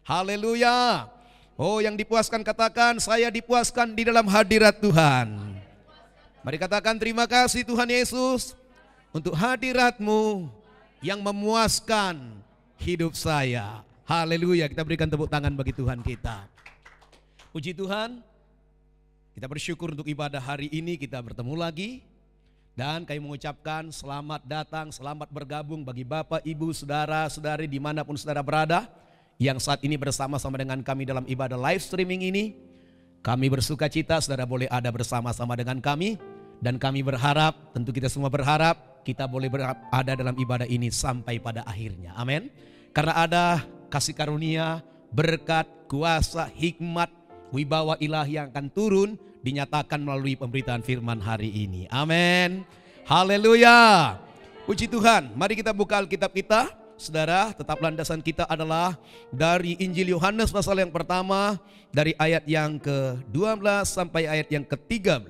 Haleluya. Oh, yang dipuaskan katakan, saya dipuaskan di dalam hadirat Tuhan. Mari katakan terima kasih Tuhan Yesus untuk hadirat-Mu yang memuaskan hidup saya. Haleluya, kita berikan tepuk tangan bagi Tuhan kita. Puji Tuhan, kita bersyukur untuk ibadah hari ini kita bertemu lagi. Dan kami mengucapkan selamat datang, selamat bergabung bagi Bapak, Ibu, Saudara-saudari dimanapun saudara berada. Yang saat ini bersama-sama dengan kami dalam ibadah live streaming ini. Kami bersuka cita saudara boleh ada bersama-sama dengan kami. Dan kami berharap, tentu kita semua berharap, kita boleh ada dalam ibadah ini sampai pada akhirnya. Amin. Karena ada kasih karunia, berkat, kuasa, hikmat, wibawa ilahi yang akan turun, dinyatakan melalui pemberitaan firman hari ini. Amin. Haleluya. Puji Tuhan. Mari kita buka Alkitab kita. Saudara, tetap landasan kita adalah dari Injil Yohanes pasal yang pertama, dari ayat yang ke-12 sampai ayat yang ke-13.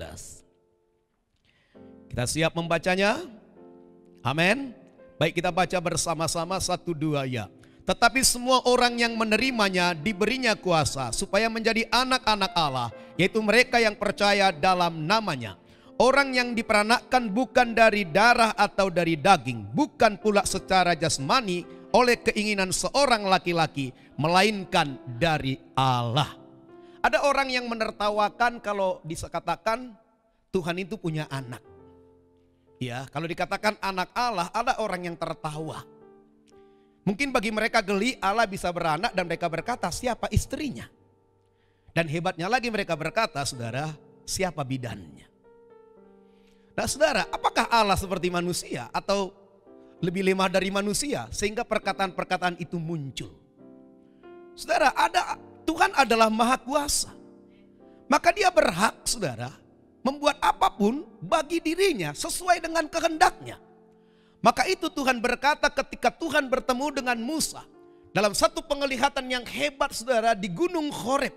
Kita siap membacanya? Amin. Baik, kita baca bersama-sama 1-2 ya. Tetapi semua orang yang menerimanya diberinya kuasa supaya menjadi anak-anak Allah, yaitu mereka yang percaya dalam namanya. Orang yang diperanakkan bukan dari darah atau dari daging, bukan pula secara jasmani oleh keinginan seorang laki-laki, melainkan dari Allah. Ada orang yang menertawakan kalau dikatakan Tuhan itu punya anak. Ya, kalau dikatakan anak Allah, ada orang yang tertawa. Mungkin bagi mereka geli Allah bisa beranak dan mereka berkata siapa istrinya. Dan hebatnya lagi mereka berkata saudara, siapa bidannya. Nah saudara, apakah Allah seperti manusia atau lebih lemah dari manusia sehingga perkataan-perkataan itu muncul? Saudara, Tuhan adalah maha kuasa. Maka dia berhak saudara membuat apapun bagi dirinya sesuai dengan kehendaknya. Maka itu Tuhan berkata ketika Tuhan bertemu dengan Musa dalam satu penglihatan yang hebat saudara di Gunung Horeb.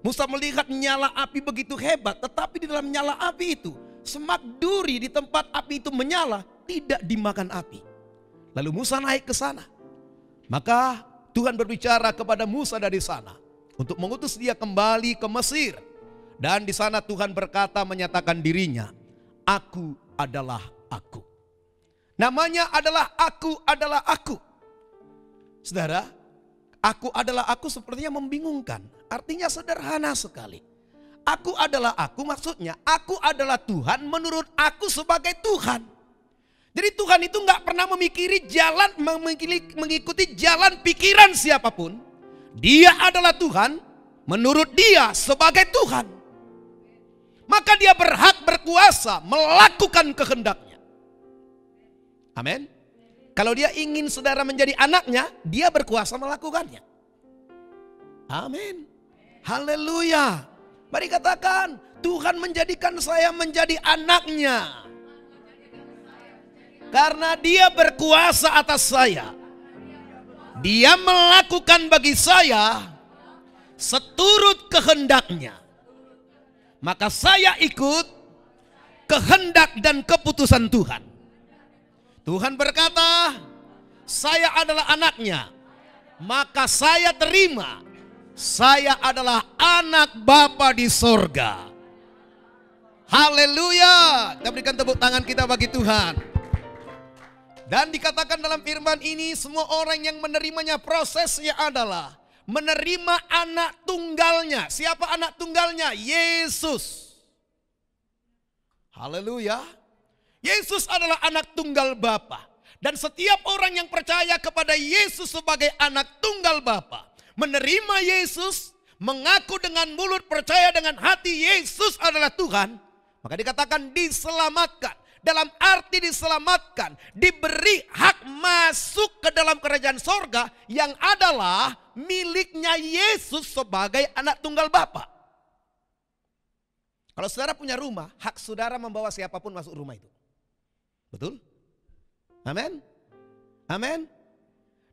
Musa melihat nyala api begitu hebat, tetapi di dalam nyala api itu semak duri di tempat api itu menyala tidak dimakan api. Lalu Musa naik ke sana. Maka Tuhan berbicara kepada Musa dari sana untuk mengutus dia kembali ke Mesir. Dan di sana Tuhan berkata menyatakan dirinya, Aku adalah Aku. Namanya adalah Aku adalah Aku. Saudara, Aku adalah Aku sepertinya membingungkan. Artinya sederhana sekali. Aku adalah Aku maksudnya Aku adalah Tuhan menurut Aku sebagai Tuhan. Jadi Tuhan itu gak pernah memikiri jalan, mengikuti jalan pikiran siapapun. Dia adalah Tuhan menurut dia sebagai Tuhan. Maka dia berhak berkuasa melakukan kehendaknya. Amin. Kalau dia ingin saudara menjadi anaknya, dia berkuasa melakukannya. Amin. Haleluya. Mari katakan, Tuhan menjadikan saya menjadi anaknya. Karena dia berkuasa atas saya. Dia melakukan bagi saya seturut kehendaknya. Maka saya ikut kehendak dan keputusan Tuhan. Tuhan berkata, saya adalah anaknya. Maka saya terima. Saya adalah anak Bapa di sorga. Haleluya. Kita berikan tepuk tangan kita bagi Tuhan. Dan dikatakan dalam firman ini semua orang yang menerimanya prosesnya adalah menerima anak tunggalnya. Siapa anak tunggalnya? Yesus. Haleluya. Yesus adalah anak tunggal Bapa. Dan setiap orang yang percaya kepada Yesus sebagai anak tunggal Bapa, menerima Yesus, mengaku dengan mulut, percaya dengan hati Yesus adalah Tuhan, maka dikatakan diselamatkan. Dalam arti diselamatkan, diberi hak masuk ke dalam kerajaan sorga yang adalah miliknya Yesus sebagai anak tunggal Bapa. Kalau saudara punya rumah, hak saudara membawa siapapun masuk rumah itu. Betul? Amin. Amin.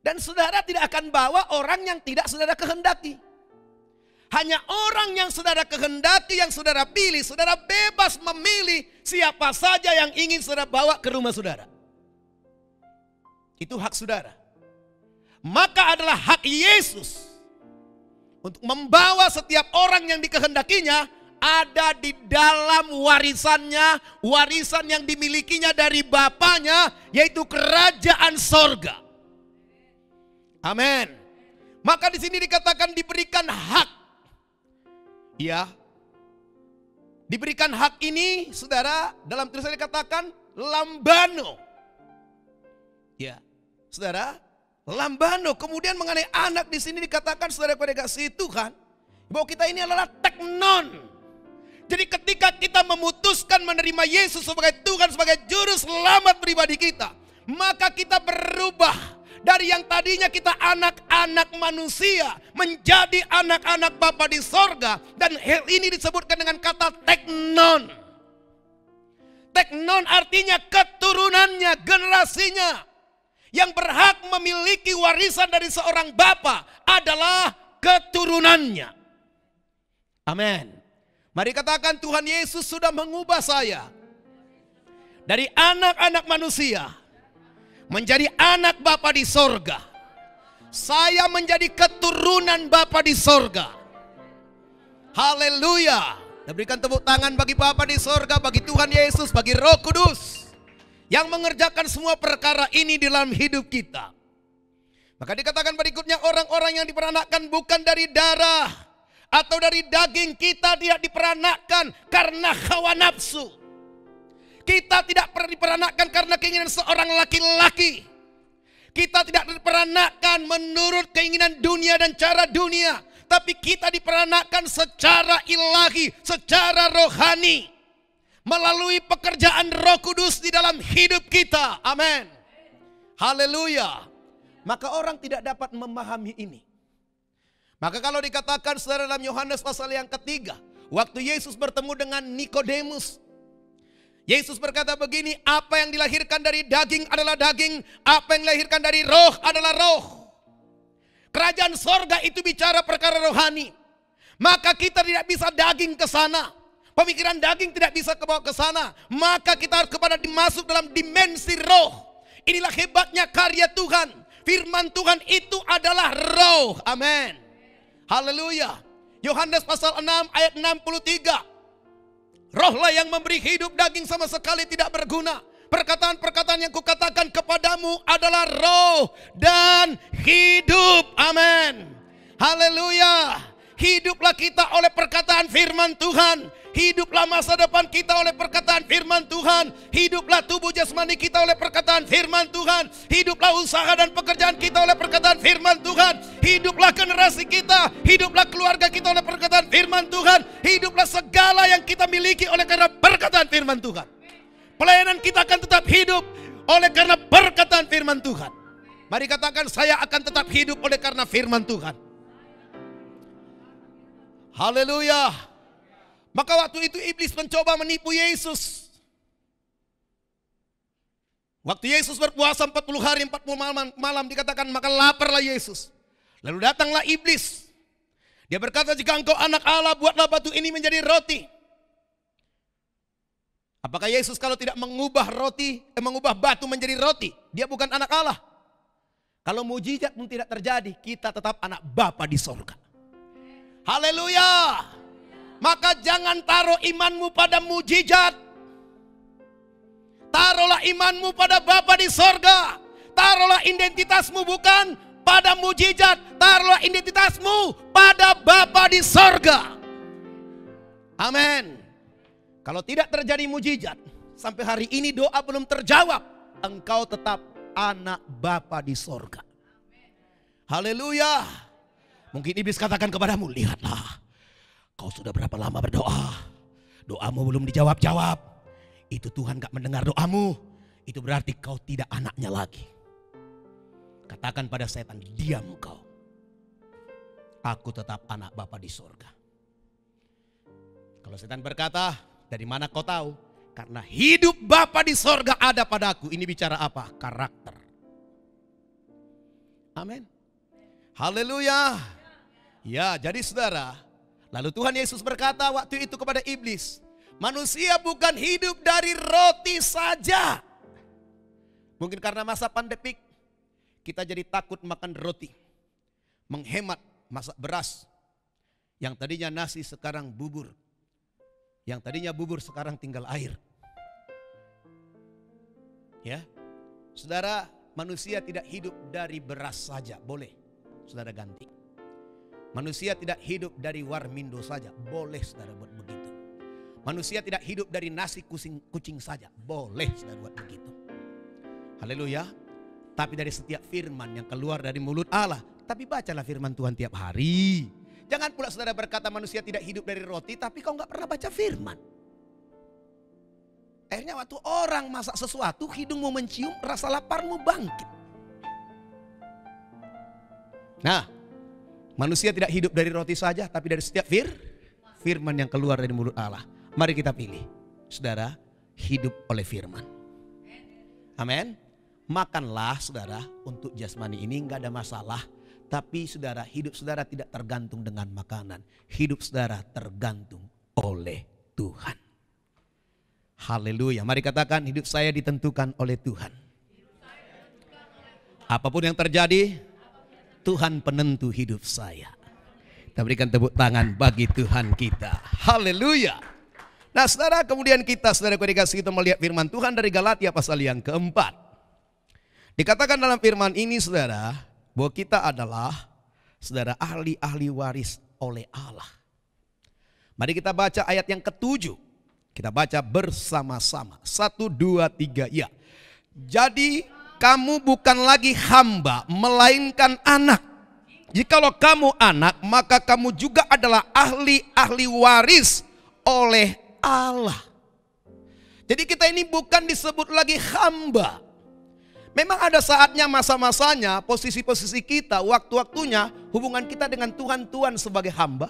Dan saudara tidak akan bawa orang yang tidak saudara kehendaki. Hanya orang yang saudara kehendaki, yang saudara pilih. Saudara bebas memilih siapa saja yang ingin saudara bawa ke rumah saudara. Itu hak saudara. Maka adalah hak Yesus untuk membawa setiap orang yang dikehendakinya ada di dalam warisannya, warisan yang dimilikinya dari Bapaknya, yaitu kerajaan sorga. Amin. Maka di sini dikatakan diberikan hak. Ya, diberikan hak ini, saudara, dalam tulisan dikatakan lambano. Ya, saudara, lambano. Kemudian mengenai anak di sini dikatakan, saudara, pada kasih Tuhan, bahwa kita ini adalah teknon. Jadi ketika kita memutuskan menerima Yesus sebagai Tuhan, sebagai juru selamat pribadi kita, maka kita berubah dari yang tadinya kita anak-anak manusia menjadi anak-anak Bapa di sorga. Dan hal ini disebutkan dengan kata teknon. Teknon artinya keturunannya, generasinya. Yang berhak memiliki warisan dari seorang bapa adalah keturunannya. Amin. Mari katakan, Tuhan Yesus sudah mengubah saya dari anak-anak manusia menjadi anak Bapa di sorga. Saya menjadi keturunan Bapa di sorga. Haleluya. Kita berikan tepuk tangan bagi Bapa di sorga, bagi Tuhan Yesus, bagi Roh Kudus yang mengerjakan semua perkara ini dalam hidup kita. Maka dikatakan berikutnya, orang-orang yang diperanakkan bukan dari darah atau dari daging, kita tidak diperanakkan karena hawa nafsu. Kita tidak pernah diperanakkan karena keinginan seorang laki-laki. Kita tidak diperanakkan menurut keinginan dunia dan cara dunia. Tapi kita diperanakkan secara ilahi, secara rohani. Melalui pekerjaan Roh Kudus di dalam hidup kita. Amin. Haleluya. Maka orang tidak dapat memahami ini. Maka kalau dikatakan saudara dalam Yohanes pasal yang ketiga, waktu Yesus bertemu dengan Nikodemus, Yesus berkata begini, apa yang dilahirkan dari daging adalah daging, apa yang dilahirkan dari roh adalah roh. Kerajaan sorga itu bicara perkara rohani. Maka kita tidak bisa daging ke sana. Pemikiran daging tidak bisa kebawa ke sana. Maka kita harus kepada dimasuk dalam dimensi roh. Inilah hebatnya karya Tuhan. Firman Tuhan itu adalah roh. Amin. Haleluya. Yohanes pasal 6 ayat 63. Rohlah yang memberi hidup, daging sama sekali tidak berguna. Perkataan-perkataan yang kukatakan kepadamu adalah roh dan hidup. Amin. Haleluya. Hiduplah kita oleh perkataan firman Tuhan. Hiduplah masa depan kita oleh perkataan firman Tuhan. Hiduplah tubuh jasmani kita oleh perkataan firman Tuhan. Hiduplah usaha dan pekerjaan kita oleh perkataan firman Tuhan. Hiduplah generasi kita, hiduplah keluarga kita oleh perkataan firman Tuhan. Hiduplah segala yang kita miliki oleh karena perkataan firman Tuhan. Pelayanan kita akan tetap hidup oleh karena perkataan firman Tuhan. Mari katakan, saya akan tetap hidup oleh karena firman Tuhan. Haleluya. Maka waktu itu iblis mencoba menipu Yesus. Waktu Yesus berpuasa 40 hari 40 malam dikatakan maka laparlah Yesus. Lalu datanglah iblis. Dia berkata, jika engkau anak Allah, buatlah batu ini menjadi roti. Apakah Yesus kalau tidak mengubah batu menjadi roti, dia bukan anak Allah? Kalau mujizat pun tidak terjadi, kita tetap anak Bapa di sorga. Haleluya. Maka jangan taruh imanmu pada mujizat. Taruhlah imanmu pada Bapa di sorga. Taruhlah identitasmu bukan pada mujizat. Taruhlah identitasmu pada Bapa di sorga. Amin. Kalau tidak terjadi mujizat, sampai hari ini doa belum terjawab, engkau tetap anak Bapa di sorga. Haleluya. Mungkin iblis katakan kepadamu, lihatlah, kau sudah berapa lama berdoa, doamu belum dijawab-jawab. Itu Tuhan gak mendengar doamu, itu berarti kau tidak anaknya lagi. Katakan pada setan, diam kau. Aku tetap anak Bapa di sorga. Kalau setan berkata, dari mana kau tahu? Karena hidup Bapa di sorga ada padaku. Ini bicara apa? Karakter. Amin. Haleluya. Ya, jadi saudara, lalu Tuhan Yesus berkata waktu itu kepada iblis, manusia bukan hidup dari roti saja. Mungkin karena masa pandemik, kita jadi takut makan roti. Menghemat masak beras, Yang tadinya nasi sekarang bubur. Yang tadinya bubur sekarang tinggal air. Ya, saudara, manusia tidak hidup dari beras saja, boleh saudara ganti. Manusia tidak hidup dari warmindo saja, boleh saudara buat begitu. Manusia tidak hidup dari nasi kucing saja, boleh saudara buat begitu. Haleluya. Tapi dari setiap firman yang keluar dari mulut Allah. Tapi bacalah firman Tuhan tiap hari. Jangan pula saudara berkata manusia tidak hidup dari roti, tapi kau gak pernah baca firman. Akhirnya waktu orang masak sesuatu, hidungmu mencium, rasa laparmu bangkit. Nah, manusia tidak hidup dari roti saja, tapi dari setiap firman yang keluar dari mulut Allah. Mari kita pilih, saudara, hidup oleh firman. Amin. Makanlah saudara, untuk jasmani ini gak ada masalah. Tapi saudara, hidup saudara tidak tergantung dengan makanan. Hidup saudara tergantung oleh Tuhan. Haleluya. Mari katakan, hidup saya ditentukan oleh Tuhan. Apapun yang terjadi, Tuhan penentu hidup saya. Kita berikan tepuk tangan bagi Tuhan kita. Haleluya. Nah saudara, kemudian kita saudara dikasih kita melihat firman Tuhan dari Galatia pasal yang keempat. Dikatakan dalam firman ini saudara, bahwa kita adalah saudara ahli-ahli waris oleh Allah. Mari kita baca ayat yang ke-7. Kita baca bersama-sama. 1, 2, 3 ya. Jadi kamu bukan lagi hamba, melainkan anak. Jikalau kamu anak, maka kamu juga adalah ahli-ahli waris oleh Allah. Jadi kita ini bukan disebut lagi hamba. Memang ada saatnya, masa-masanya, posisi-posisi kita, waktu-waktunya hubungan kita dengan Tuhan sebagai hamba.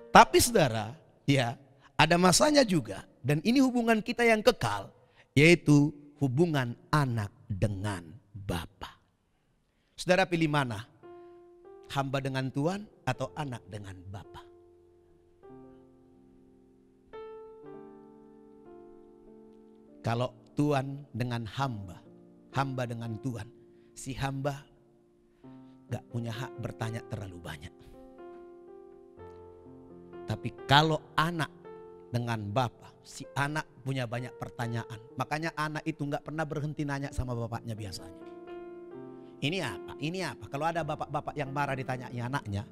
Tapi saudara, ya, ada masanya juga, dan ini hubungan kita yang kekal, yaitu hubungan anak dengan Bapa. Saudara pilih mana? Hamba dengan Tuhan atau anak dengan Bapa? Kalau Tuhan dengan hamba, hamba dengan Tuhan, si hamba gak punya hak bertanya terlalu banyak. Tapi kalau anak dengan Bapa, si anak punya banyak pertanyaan. Makanya anak itu gak pernah berhenti nanya sama bapaknya biasanya. Ini apa? Ini apa? Kalau ada bapak-bapak yang marah ditanyanya anaknya,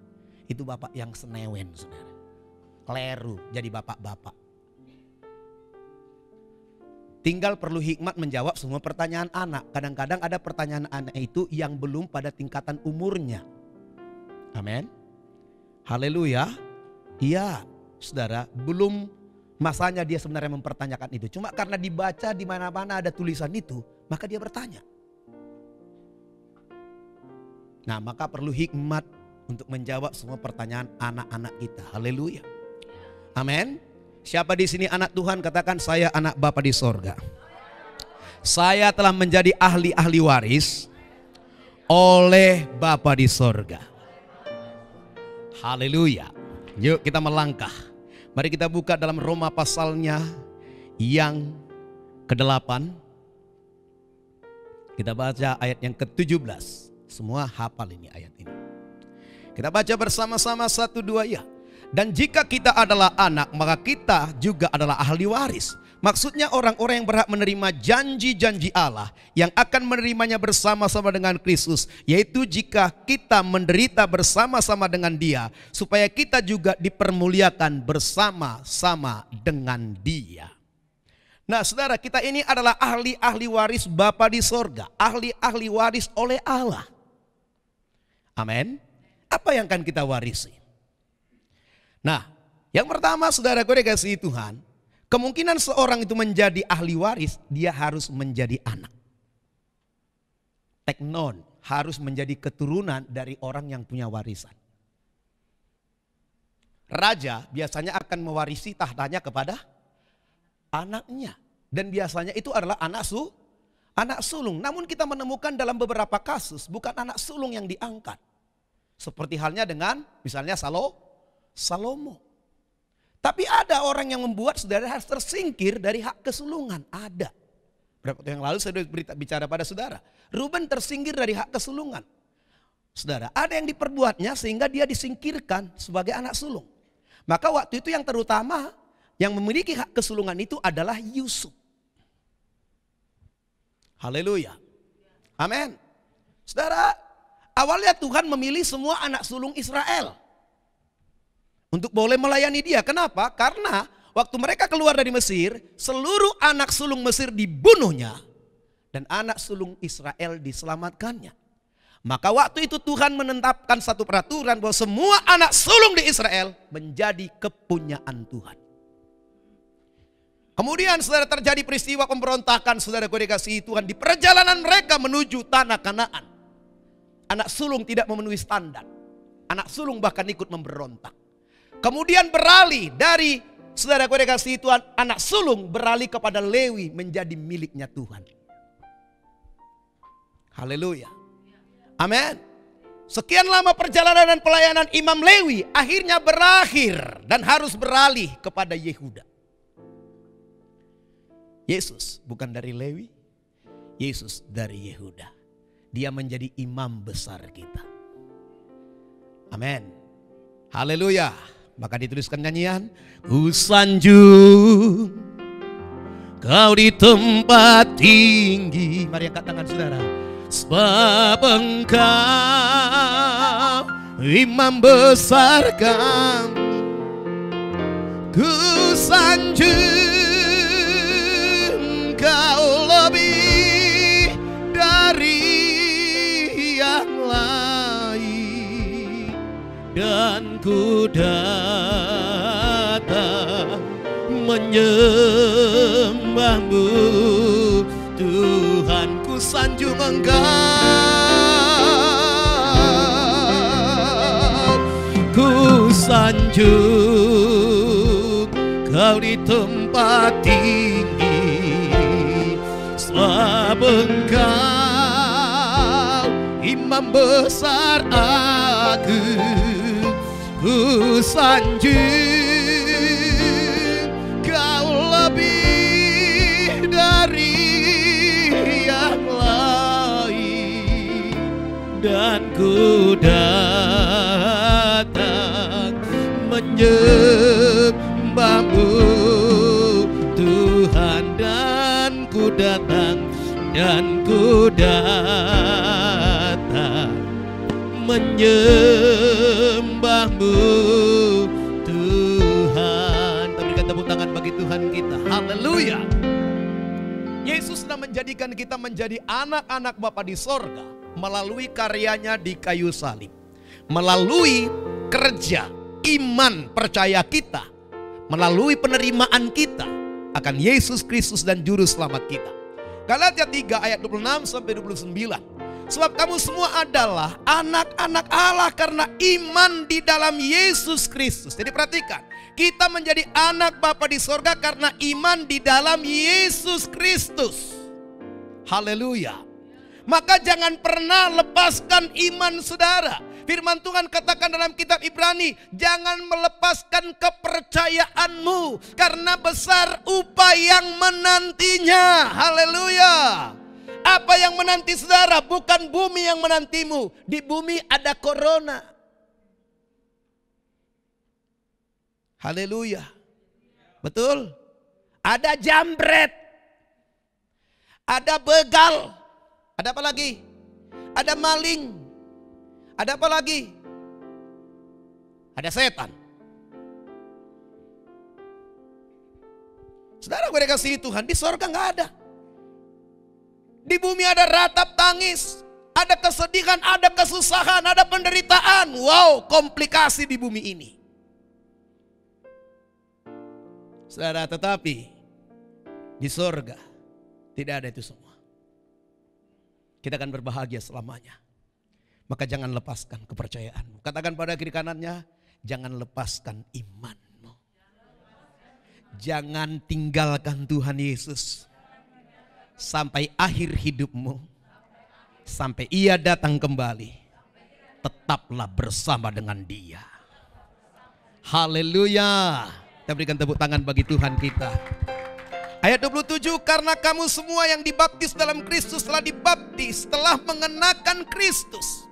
itu bapak yang senewen saudara. Kleru jadi bapak-bapak. Tinggal perlu hikmat menjawab semua pertanyaan anak. Kadang-kadang ada pertanyaan anak itu yang belum pada tingkatan umurnya. Amin. Haleluya. Iya, saudara, belum masanya dia sebenarnya mempertanyakan itu. Cuma karena dibaca di mana-mana ada tulisan itu, maka dia bertanya. Nah, maka perlu hikmat untuk menjawab semua pertanyaan anak-anak kita. Haleluya. Amin. Siapa di sini anak Tuhan? Katakan, saya anak Bapa di sorga. Saya telah menjadi ahli-ahli waris oleh Bapa di sorga. Haleluya. Yuk kita melangkah. Mari kita buka dalam Roma pasalnya yang ke-8. Kita baca ayat yang ke-17. Semua hafal ini ayat ini. Kita baca bersama-sama 1, 2 ya. Dan jika kita adalah anak, maka kita juga adalah ahli waris. Maksudnya orang-orang yang berhak menerima janji-janji Allah, yang akan menerimanya bersama-sama dengan Kristus. Yaitu jika kita menderita bersama-sama dengan Dia, supaya kita juga dipermuliakan bersama-sama dengan Dia. Nah saudara, kita ini adalah ahli-ahli waris Bapa di sorga. Ahli-ahli waris oleh Allah. Amin. Apa yang akan kita warisi? Nah, yang pertama saudara gue dikasih Tuhan, kemungkinan seorang itu menjadi ahli waris, dia harus menjadi anak. Teknon, harus menjadi keturunan dari orang yang punya warisan. Raja biasanya akan mewarisi tahtanya kepada anaknya. Dan biasanya itu adalah anak sulung. Namun kita menemukan dalam beberapa kasus bukan anak sulung yang diangkat. Seperti halnya dengan misalnya Salomo. Tapi ada orang yang membuat saudara harus tersingkir dari hak kesulungan. Ada. Berapa waktu yang lalu saya sudah bicara pada saudara. Ruben tersingkir dari hak kesulungan. Saudara, ada yang diperbuatnya sehingga dia disingkirkan sebagai anak sulung. Maka waktu itu yang terutama yang memiliki hak kesulungan itu adalah Yusuf. Haleluya. Amin. Saudara, awalnya Tuhan memilih semua anak sulung Israel untuk boleh melayani dia. Kenapa? Karena waktu mereka keluar dari Mesir, seluruh anak sulung Mesir dibunuhnya dan anak sulung Israel diselamatkannya. Maka waktu itu Tuhan menetapkan satu peraturan bahwa semua anak sulung di Israel menjadi kepunyaan Tuhan. Kemudian saudara, terjadi peristiwa pemberontakan, saudara dikasihi Tuhan, di perjalanan mereka menuju tanah Kanaan. Anak sulung tidak memenuhi standar. Anak sulung bahkan ikut memberontak. Kemudian beralih dari, saudara dikasihi Tuhan, anak sulung beralih kepada Lewi menjadi miliknya Tuhan. Haleluya. Amin. Sekian lama perjalanan dan pelayanan Imam Lewi akhirnya berakhir dan harus beralih kepada Yehuda. Yesus bukan dari Lewi, Yesus dari Yehuda. Dia menjadi imam besar kita. Amin. Haleluya. Maka dituliskan nyanyian, ku sanjung kau di tempat tinggi. Mari angkat tangan saudara. Sebab engkau imam besar kami, ku sanjung kau lebih dari yang lain, dan ku datang menyembahmu Tuhan. Ku sanjung engkau, ku sanjung kau di tempat tinggi. Sebab engkau imam besar aku, ku sanjung kau lebih dari yang lain, dan ku datang menyembahmu Tuhan, dan ku datang menyembahmu Tuhan. Kita berikan tepuk tangan bagi Tuhan kita. Haleluya. Yesus sudah menjadikan kita menjadi anak-anak Bapa di sorga melalui karyanya di kayu salib, melalui kerja iman percaya kita, melalui penerimaan kita akan Yesus Kristus dan Juru Selamat kita. Galatia 3 ayat 26 sampai 29. Sebab kamu semua adalah anak-anak Allah karena iman di dalam Yesus Kristus. Jadi perhatikan, kita menjadi anak Bapa di sorga karena iman di dalam Yesus Kristus. Haleluya. Maka jangan pernah lepaskan iman saudara. Firman Tuhan katakan dalam kitab Ibrani, jangan melepaskan kepercayaanmu karena besar upah yang menantinya. Haleluya. Apa yang menanti saudara? Bukan bumi yang menantimu. Di bumi ada corona. Haleluya. Betul? Ada jambret. Ada begal. Ada apa lagi? Ada maling. Ada apa lagi? Ada setan. Saudara gue dikasihi Tuhan, di sorga gak ada. Di bumi ada ratap tangis, ada kesedihan, ada kesusahan, ada penderitaan. Wow, komplikasi di bumi ini. Saudara, tetapi di sorga tidak ada itu semua. Kita akan berbahagia selamanya. Maka jangan lepaskan kepercayaanmu. Katakan pada kiri kanannya, jangan lepaskan imanmu. Jangan tinggalkan Tuhan Yesus sampai akhir hidupmu. Sampai Ia datang kembali. Tetaplah bersama dengan Dia. Haleluya. Kita berikan tepuk tangan bagi Tuhan kita. Ayat 27, karena kamu semua yang dibaptis dalam Kristus telah dibaptis, telah mengenakan Kristus.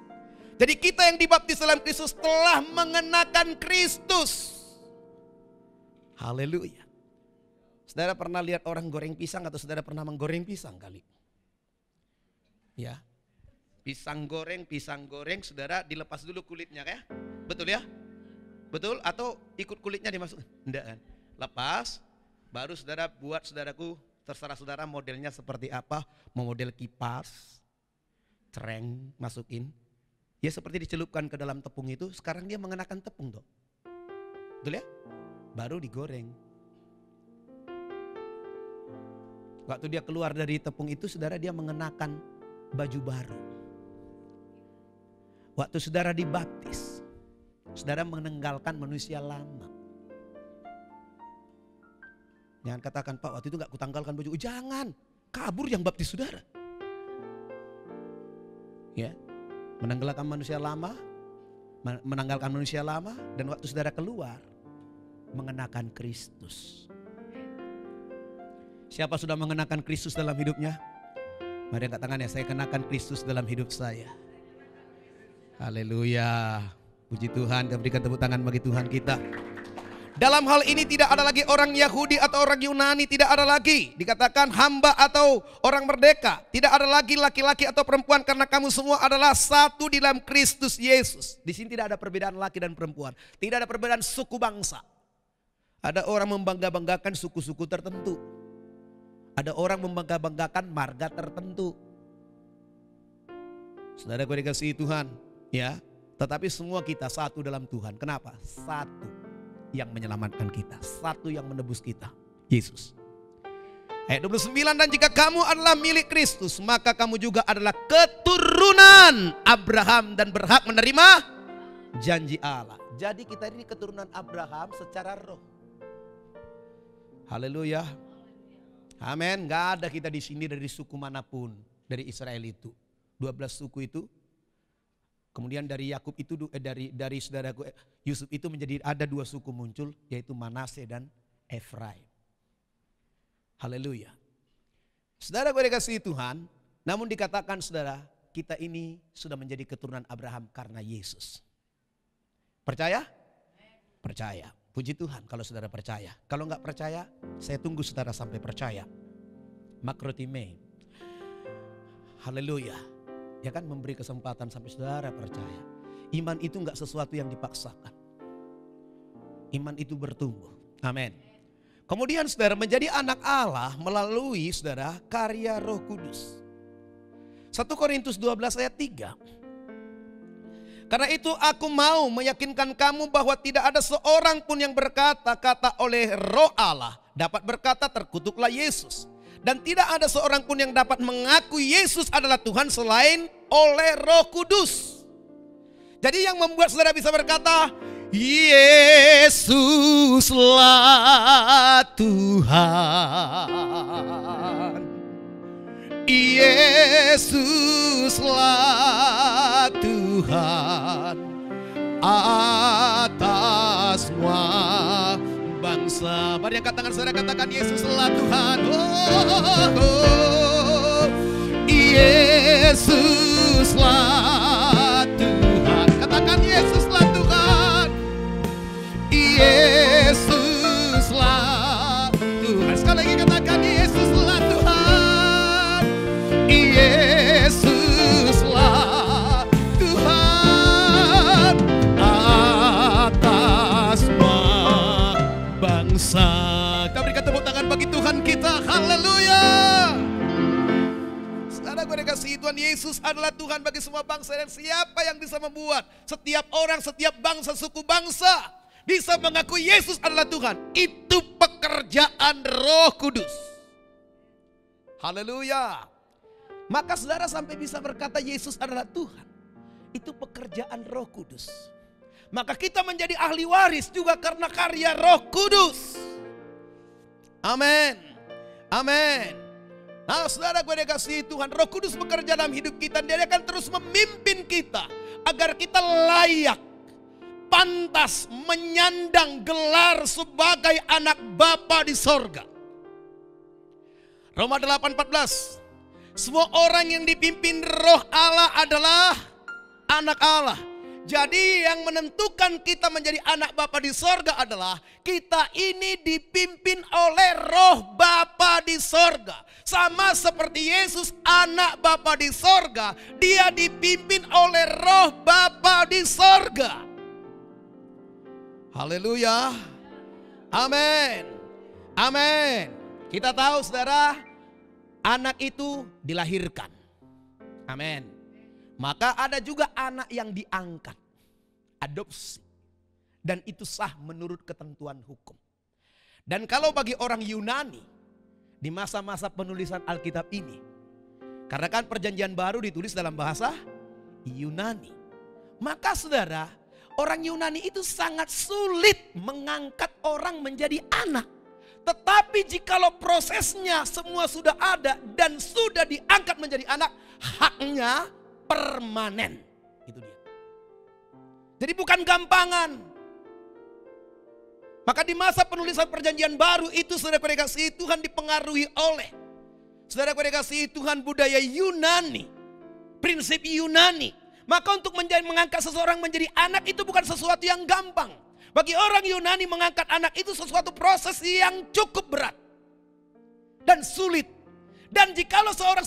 Jadi kita yang dibaptis dalam Kristus telah mengenakan Kristus. Haleluya. Saudara pernah lihat orang goreng pisang atau saudara pernah menggoreng pisang kali? Ya. Pisang goreng, saudara dilepas dulu kulitnya ya. Betul ya? Betul? Atau ikut kulitnya dimasuk? Enggak kan? Lepas, baru saudara buat, saudaraku, terserah saudara modelnya seperti apa. Mau model kipas, cereng, masukin. Ya seperti dicelupkan ke dalam tepung itu, sekarang dia mengenakan tepung tuh. Betul ya? Baru digoreng. Waktu dia keluar dari tepung itu, saudara, dia mengenakan baju baru. Waktu saudara dibaptis, saudara meninggalkan manusia lama. Jangan katakan, Pak, waktu itu gak kutanggalkan baju. Jangan, kabur yang baptis saudara. Ya, menanggalkan manusia lama, menanggalkan manusia lama, dan waktu saudara keluar, mengenakan Kristus. Siapa sudah mengenakan Kristus dalam hidupnya? Mari angkat tangannya, saya kenakan Kristus dalam hidup saya. Haleluya. Puji Tuhan, kita berikan tepuk tangan bagi Tuhan kita. Dalam hal ini tidak ada lagi orang Yahudi atau orang Yunani, tidak ada lagi dikatakan hamba atau orang merdeka. Tidak ada lagi laki-laki atau perempuan, karena kamu semua adalah satu di dalam Kristus Yesus. Di sini tidak ada perbedaan laki dan perempuan. Tidak ada perbedaan suku bangsa. Ada orang membangga-banggakan suku-suku tertentu. Ada orang membangga-banggakan marga tertentu. Saudara gue dikasihi Tuhan, ya. Tetapi semua kita satu dalam Tuhan. Kenapa? Satu yang menyelamatkan kita, satu yang menebus kita, Yesus. Ayat 29, dan jika kamu adalah milik Kristus, maka kamu juga adalah keturunan Abraham dan berhak menerima janji Allah. Jadi kita ini keturunan Abraham secara roh. Haleluya. Amin. Gak ada kita di sini dari suku manapun, dari Israel itu. 12 suku itu. Kemudian dari Yakub itu, dari saudaraku Yusuf itu menjadi ada 2 suku muncul, yaitu Manase dan Efraim. Haleluya. Saudara gue dikasihi Tuhan, namun dikatakan saudara, kita ini sudah menjadi keturunan Abraham karena Yesus. Percaya? Percaya. Puji Tuhan kalau saudara percaya. Kalau enggak percaya, saya tunggu saudara sampai percaya. Makrotime. Haleluya. Ya kan, memberi kesempatan sampai saudara percaya. Iman itu enggak sesuatu yang dipaksakan. Iman itu bertumbuh. Amin. Kemudian saudara menjadi anak Allah melalui saudara karya Roh Kudus. 1 Korintus 12 ayat 3. Karena itu aku mau meyakinkan kamu bahwa tidak ada seorang pun yang berkata-kata oleh Roh Allah dapat berkata terkutuklah Yesus. Dan tidak ada seorang pun yang dapat mengaku Yesus adalah Tuhan selain oleh Roh Kudus. Jadi yang membuat saudara bisa berkata, Yesuslah Tuhan. Yesuslah Tuhan atas semua bangsa. Mari angkat tangan saudara, katakan Yesuslah Tuhan. Yesuslah Tuhan. Katakan Yesuslah Tuhan. Yesuslah Tuhan. Sekali lagi katakan Yesuslah Tuhan. Yesuslah Tuhan atas semua bangsa. Kita berikan tepuk tangan bagi Tuhan kita. Haleluya. Saudara gue dikasihi Tuhan, Yesus adalah Tuhan bagi semua bangsa. Dan siapa yang bisa membuat setiap orang, setiap bangsa, suku bangsa bisa mengaku Yesus adalah Tuhan? Itu pekerjaan Roh Kudus. Haleluya. Maka saudara sampai bisa berkata Yesus adalah Tuhan, itu pekerjaan Roh Kudus. Maka kita menjadi ahli waris juga karena karya Roh Kudus. Amin. Amin. Nah saudara gue dikasihi Tuhan, Roh Kudus bekerja dalam hidup kita. Dia akan terus memimpin kita agar kita layak, pantas menyandang gelar sebagai anak Bapa di sorga. Roma 8:14. Semua orang yang dipimpin Roh Allah adalah anak Allah. Jadi yang menentukan kita menjadi anak Bapa di sorga adalah kita ini dipimpin oleh roh Bapa di sorga. Sama seperti Yesus anak Bapa di sorga, dia dipimpin oleh roh Bapa di sorga. Haleluya. Amin. Amin. Kita tahu saudara, anak itu dilahirkan. Amin. Maka ada juga anak yang diangkat, adopsi. Dan itu sah menurut ketentuan hukum. Dan kalau bagi orang Yunani, di masa-masa penulisan Alkitab ini, karena kan perjanjian baru ditulis dalam bahasa Yunani. Maka saudara, orang Yunani itu sangat sulit mengangkat orang menjadi anak. Tetapi jikalau prosesnya semua sudah ada dan sudah diangkat menjadi anak, haknya permanen. Itu dia. Jadi bukan gampangan. Maka di masa penulisan perjanjian baru itu saudara kasih Tuhan dipengaruhi oleh saudara kasih Tuhan budaya Yunani. Prinsip Yunani. Maka untuk mengangkat seseorang menjadi anak itu bukan sesuatu yang gampang. Bagi orang Yunani mengangkat anak itu sesuatu proses yang cukup berat. Dan sulit. Dan jikalau seorang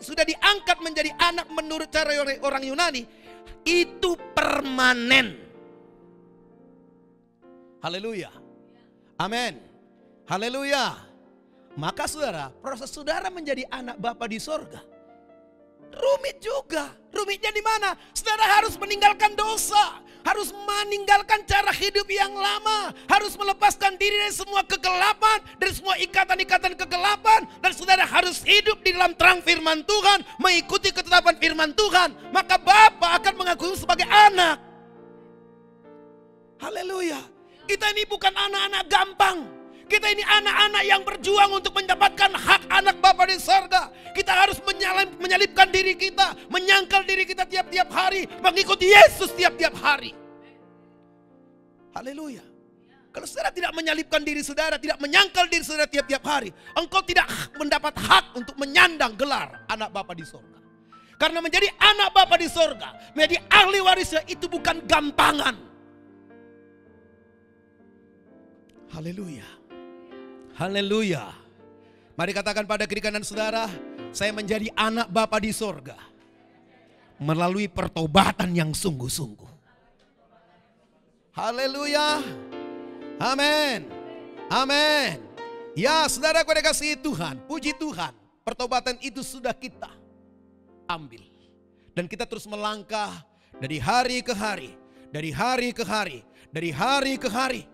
sudah diangkat menjadi anak menurut cara orang Yunani, itu permanen. Haleluya. Amin. Haleluya. Maka saudara, proses saudara menjadi anak Bapa di sorga rumit juga. Rumitnya di mana? Saudara harus meninggalkan dosa. Harus meninggalkan cara hidup yang lama. Harus melepaskan diri dari semua kegelapan. Dari semua ikatan-ikatan kegelapan. Dan saudara harus hidup di dalam terang firman Tuhan. Mengikuti ketetapan firman Tuhan. Maka Bapa akan mengakui sebagai anak. Haleluya. Kita ini bukan anak-anak gampang. Kita ini anak-anak yang berjuang untuk mendapatkan hak anak Bapa di sorga. Kita harus menyalipkan diri kita, menyangkal diri kita tiap-tiap hari, mengikuti Yesus tiap-tiap hari. Haleluya. Kalau saudara tidak menyalipkan diri saudara, tidak menyangkal diri saudara tiap-tiap hari, engkau tidak mendapat hak untuk menyandang gelar anak Bapa di sorga. Karena menjadi anak Bapa di sorga, menjadi ahli warisnya itu bukan gampangan. Haleluya. Haleluya. Mari katakan pada kiri kanan saudara, saya menjadi anak Bapa di sorga melalui pertobatan yang sungguh-sungguh. Haleluya. Amin. Amin. Ya saudara, pada kasih Tuhan, puji Tuhan, pertobatan itu sudah kita ambil. Dan kita terus melangkah dari hari ke hari, dari hari ke hari, dari hari ke hari.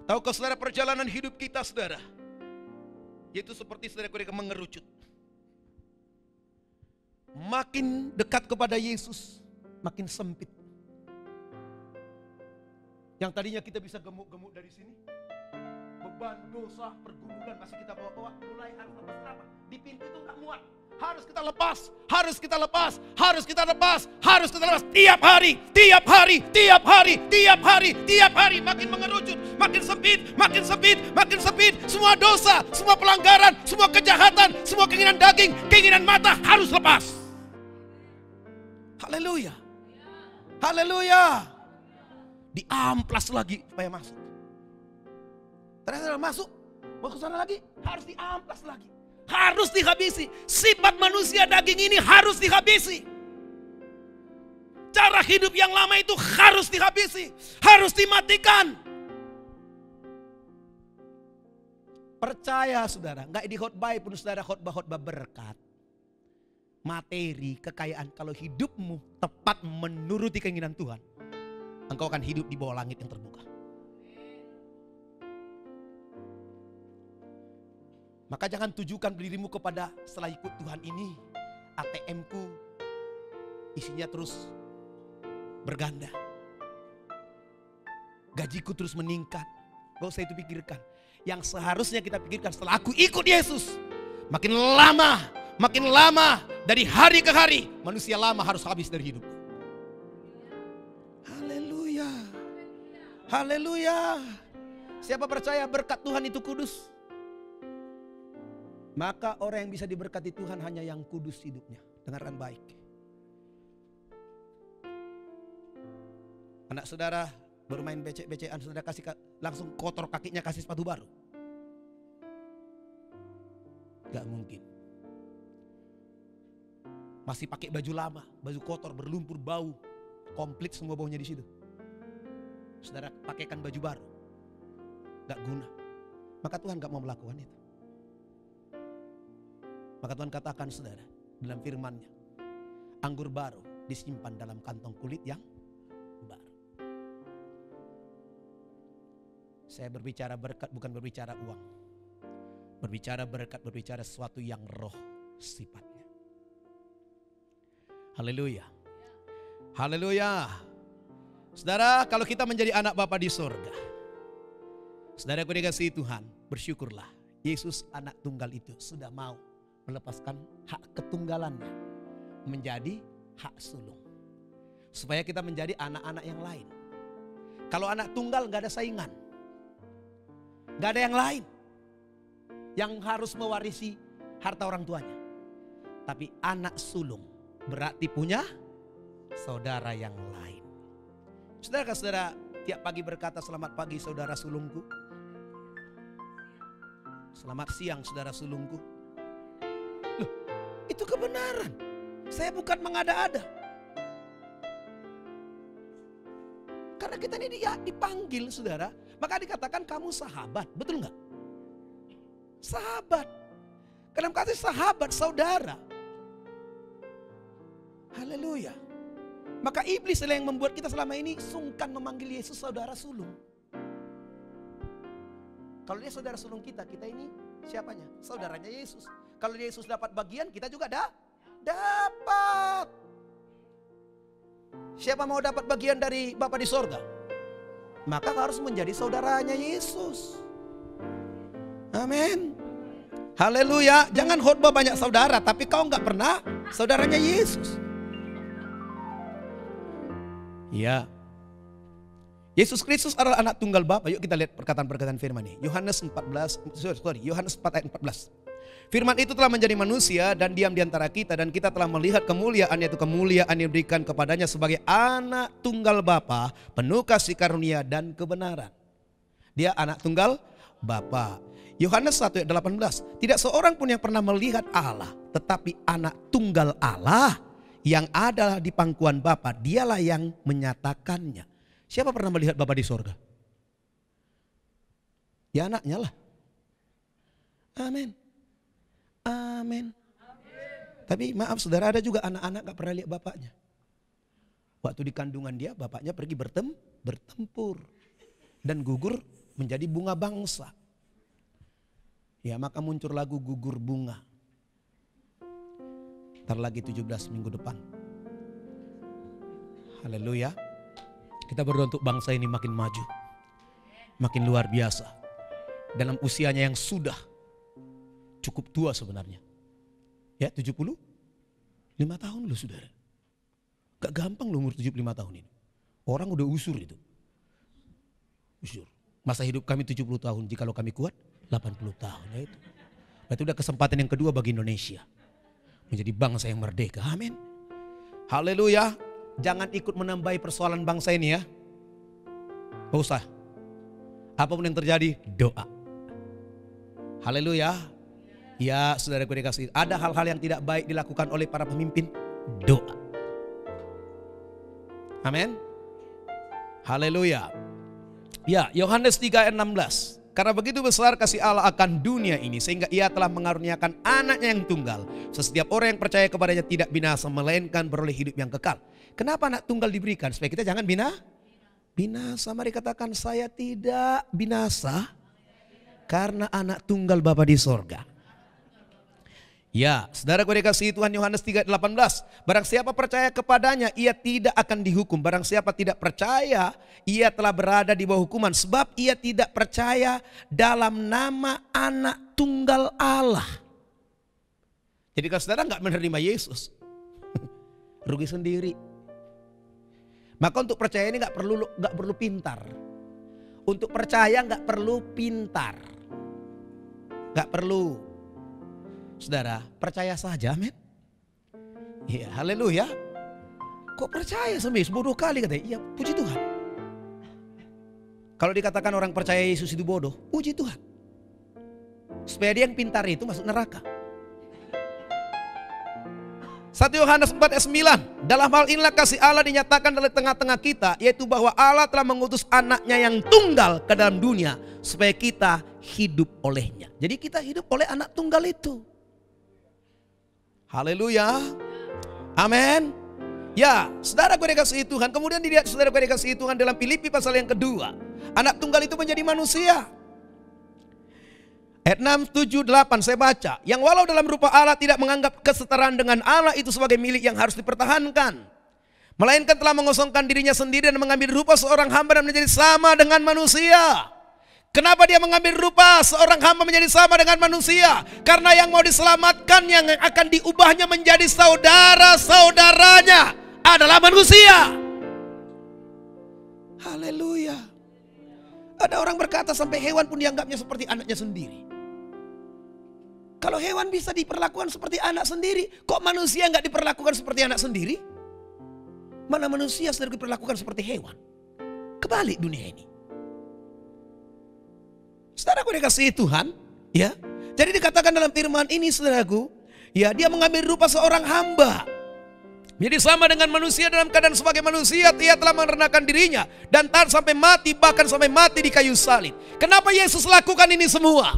Tahukah saudara perjalanan hidup kita saudara? Yaitu seperti saudara mengerucut. Makin dekat kepada Yesus, makin sempit. Yang tadinya kita bisa gemuk-gemuk dari sini, beban dosa, pergumulan masih kita bawa-bawa, mulai harus lepas. Di pintu itu gak muat. Harus kita lepas, harus kita lepas, harus kita lepas, harus kita lepas. Tiap hari, tiap hari, tiap hari, tiap hari, tiap hari. Makin mengerucut, makin sempit, makin sempit, makin sempit. Semua dosa, semua pelanggaran, semua kejahatan, semua keinginan daging, keinginan mata harus lepas. Haleluya. Haleluya. Diamplas lagi supaya masuk. Ternyata masuk, mau ke sana lagi, harus diamplas lagi. Harus dihabisi. Sifat manusia daging ini harus dihabisi. Cara hidup yang lama itu harus dihabisi. Harus dimatikan. Percaya saudara, gak di khotbah pun saudara khotbah-khotbah berkat. Materi, kekayaan. Kalau hidupmu tepat menuruti keinginan Tuhan, engkau akan hidup di bawah langit yang terbuka. Maka jangan tujukan dirimu kepada setelah ikut Tuhan ini, ATM-ku isinya terus berganda. Gajiku terus meningkat. Gak usah itu pikirkan. Yang seharusnya kita pikirkan setelah aku ikut Yesus, makin lama, dari hari ke hari, manusia lama harus habis dari hidupku. Haleluya. Haleluya. Siapa percaya berkat Tuhan itu kudus? Maka orang yang bisa diberkati Tuhan hanya yang kudus hidupnya. Dengarkan baik. Anak saudara baru main becek-becekan, saudara kasih langsung kotor kakinya, kasih sepatu baru. Gak mungkin. Masih pakai baju lama, baju kotor, berlumpur, bau, komplit semua baunya di situ. Saudara pakaikan baju baru, gak guna. Maka Tuhan gak mau melakukan itu. Maka Tuhan katakan saudara dalam firman-Nya, anggur baru disimpan dalam kantong kulit yang baru. Saya berbicara berkat, bukan berbicara uang. Berbicara berkat, berbicara sesuatu yang roh sifatnya. Haleluya. Haleluya. Saudara, kalau kita menjadi anak Bapa di sorga, saudara yang dikasihi Tuhan, bersyukurlah Yesus anak tunggal itu sudah mau melepaskan hak ketunggalannya menjadi hak sulung. Supaya kita menjadi anak-anak yang lain. Kalau anak tunggal gak ada saingan. Gak ada yang lain yang harus mewarisi harta orang tuanya. Tapi anak sulung berarti punya saudara yang lain. Saudara-saudara tiap pagi berkata, selamat pagi saudara sulungku. Selamat siang saudara sulungku. Loh, itu kebenaran. Saya bukan mengada-ada. Karena kita ini dipanggil saudara. Maka dikatakan kamu sahabat. Betul gak? Sahabat. Dalam kata sahabat, saudara. Haleluya. Maka iblis adalah yang membuat kita selama ini sungkan memanggil Yesus saudara sulung. Kalau dia saudara sulung kita, kita ini siapanya? Saudaranya Yesus. Kalau Yesus dapat bagian, kita juga dapat. Siapa mau dapat bagian dari Bapa di sorga? Maka harus menjadi saudaranya Yesus. Amin. Haleluya. Jangan khotbah banyak saudara, tapi kau nggak pernah saudaranya Yesus. Ya. Yesus Kristus adalah anak tunggal Bapa. Yuk kita lihat perkataan-perkataan firman ini. Yohanes 4 ayat 14. Firman itu telah menjadi manusia dan diam di antara kita, dan kita telah melihat kemuliaan, yaitu kemuliaan yang diberikan kepadanya sebagai anak tunggal Bapa, penuh kasih karunia dan kebenaran. Dia anak tunggal Bapa. Yohanes 1 ayat 18. Tidak seorang pun yang pernah melihat Allah, tetapi anak tunggal Allah yang ada di pangkuan Bapa, dialah yang menyatakannya. Siapa pernah melihat Bapa di sorga? Ya anaknya lah. Amin. Amin. Tapi maaf saudara, ada juga anak-anak gak pernah lihat bapaknya. Waktu di kandungan dia, bapaknya pergi bertempur dan gugur menjadi bunga bangsa. Ya, maka muncul lagu Gugur Bunga. Ntar lagi 17 minggu depan. Haleluya. Kita berdoa untuk bangsa ini makin maju, makin luar biasa. Dalam usianya yang sudah cukup tua sebenarnya. Ya, 75 tahun loh saudara. Gak gampang loh umur 75 tahun ini. Orang udah usur itu. Usur. Masa hidup kami 70 tahun, jikalau kami kuat 80 tahun. Ya itu. Berarti udah kesempatan yang kedua bagi Indonesia. Menjadi bangsa yang merdeka. Amin. Haleluya. Jangan ikut menambahi persoalan bangsa ini ya. Gak usah. Apapun yang terjadi, doa. Haleluya. Ya saudaraku dikasih. Ada hal-hal yang tidak baik dilakukan oleh para pemimpin, doa. Amin. Haleluya. Ya, Yohanes 3 ayat 16. Karena begitu besar kasih Allah akan dunia ini, sehingga ia telah mengaruniakan anaknya yang tunggal. Setiap orang yang percaya kepadanya tidak binasa, melainkan beroleh hidup yang kekal. Kenapa anak tunggal diberikan? Supaya kita jangan binasa. Mari katakan, saya tidak binasa karena anak tunggal Bapa di sorga. Ya, saudaraku dikasihi Tuhan, Yohanes 3:18. Barang siapa percaya kepadanya, ia tidak akan dihukum. Barang siapa tidak percaya, ia telah berada di bawah hukuman. Sebab ia tidak percaya dalam nama anak tunggal Allah. Jadi kalau saudara nggak menerima Yesus, rugi sendiri. Maka untuk percaya ini nggak perlu pintar. Untuk percaya nggak perlu pintar. Nggak perlu. Saudara, percaya saja, amin. Ya, haleluya. Kok percaya semis? Bodoh kali katanya. Iya, puji Tuhan. Kalau dikatakan orang percaya Yesus itu bodoh, puji Tuhan. Supaya dia yang pintar itu masuk neraka. 1 Yohanes 4 ayat 9. Dalam hal inilah kasih Allah dinyatakan dalam tengah-tengah kita, yaitu bahwa Allah telah mengutus anaknya yang tunggal ke dalam dunia supaya kita hidup olehnya. Jadi kita hidup oleh anak tunggal itu. Haleluya. Amin. Ya, saudaraku yang dikasihi Tuhan. Kemudian dilihat saudaraku yang dikasihi Tuhan dalam Filipi pasal yang kedua. Anak tunggal itu menjadi manusia. Ayat 6, 7, 8 saya baca. Yang walau dalam rupa Allah tidak menganggap kesetaraan dengan Allah itu sebagai milik yang harus dipertahankan. Melainkan telah mengosongkan dirinya sendiri dan mengambil rupa seorang hamba dan menjadi sama dengan manusia. Kenapa dia mengambil rupa seorang hamba menjadi sama dengan manusia? Karena yang mau diselamatkan, yang akan diubahnya menjadi saudara-saudaranya adalah manusia. Haleluya. Ada orang berkata sampai hewan pun dianggapnya seperti anaknya sendiri. Kalau hewan bisa diperlakukan seperti anak sendiri, kok manusia nggak diperlakukan seperti anak sendiri? Mana manusia sedang diperlakukan seperti hewan? Kebalik dunia ini. Saudaraku dikasihi Tuhan, ya. Jadi dikatakan dalam firman ini, saudaraku, ya, dia mengambil rupa seorang hamba. Jadi sama dengan manusia dalam keadaan sebagai manusia, dia telah merendahkan dirinya dan taat sampai mati, bahkan sampai mati di kayu salib. Kenapa Yesus lakukan ini semua?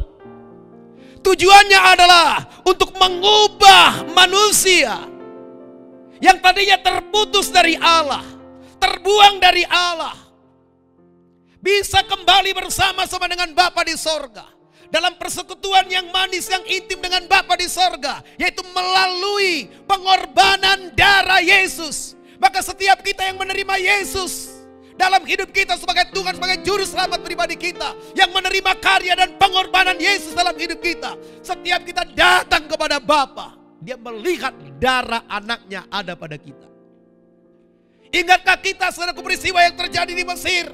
Tujuannya adalah untuk mengubah manusia yang tadinya terputus dari Allah, terbuang dari Allah, bisa kembali bersama-sama dengan Bapa di sorga. Dalam persekutuan yang manis, yang intim dengan Bapa di sorga, yaitu melalui pengorbanan darah Yesus. Maka setiap kita yang menerima Yesus dalam hidup kita sebagai Tuhan, sebagai juru selamat pribadi kita, yang menerima karya dan pengorbanan Yesus dalam hidup kita, setiap kita datang kepada Bapa, dia melihat darah anaknya ada pada kita. Ingatkah kita saudaraku peristiwa yang terjadi di Mesir?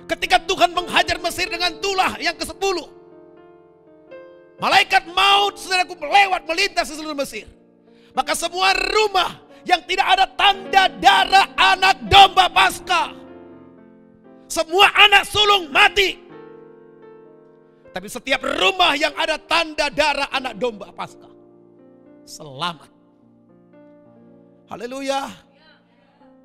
Ketika Tuhan menghajar Mesir dengan tulah yang ke-10. Malaikat maut saudaraku melewat melintas di seluruh Mesir. Maka semua rumah yang tidak ada tanda darah anak domba Paskah, semua anak sulung mati. Tapi setiap rumah yang ada tanda darah anak domba Paskah selamat. Haleluya.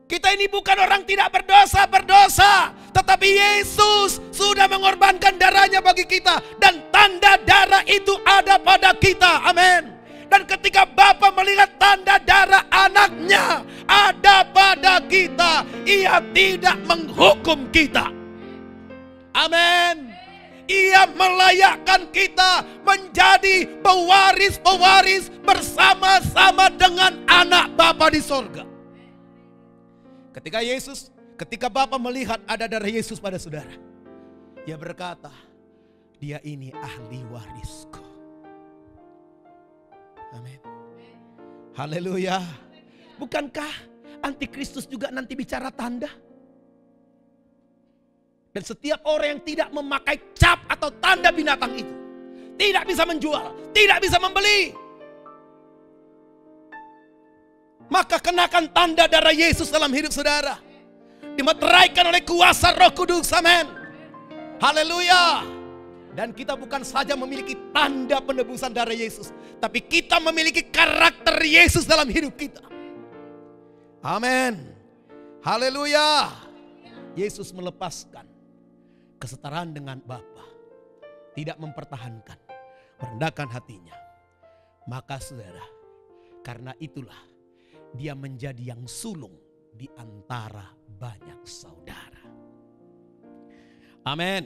Kita ini bukan orang tidak berdosa, tetapi Yesus sudah mengorbankan darahnya bagi kita, dan tanda darah itu ada pada kita. Amin. Dan ketika Bapa melihat tanda darah anaknya ada pada kita, ia tidak menghukum kita. Amin. Ia melayakkan kita menjadi pewaris-pewaris bersama-sama dengan anak Bapa di sorga. Ketika Bapa melihat ada darah Yesus pada saudara, ia berkata, dia ini ahli warisku. Amin. Haleluya. Bukankah antikristus juga nanti bicara tanda? Dan setiap orang yang tidak memakai cap atau tanda binatang itu tidak bisa menjual, tidak bisa membeli. Maka kenakan tanda darah Yesus dalam hidup saudara. Dimeteraikan oleh kuasa Roh Kudus. Amin. Haleluya. Dan kita bukan saja memiliki tanda penebusan darah Yesus, tapi kita memiliki karakter Yesus dalam hidup kita. Amin. Haleluya. Yesus melepaskan kesetaraan dengan Bapa, tidak mempertahankan, merendahkan hatinya. Maka saudara, karena itulah dia menjadi yang sulung di antara banyak saudara. Amin.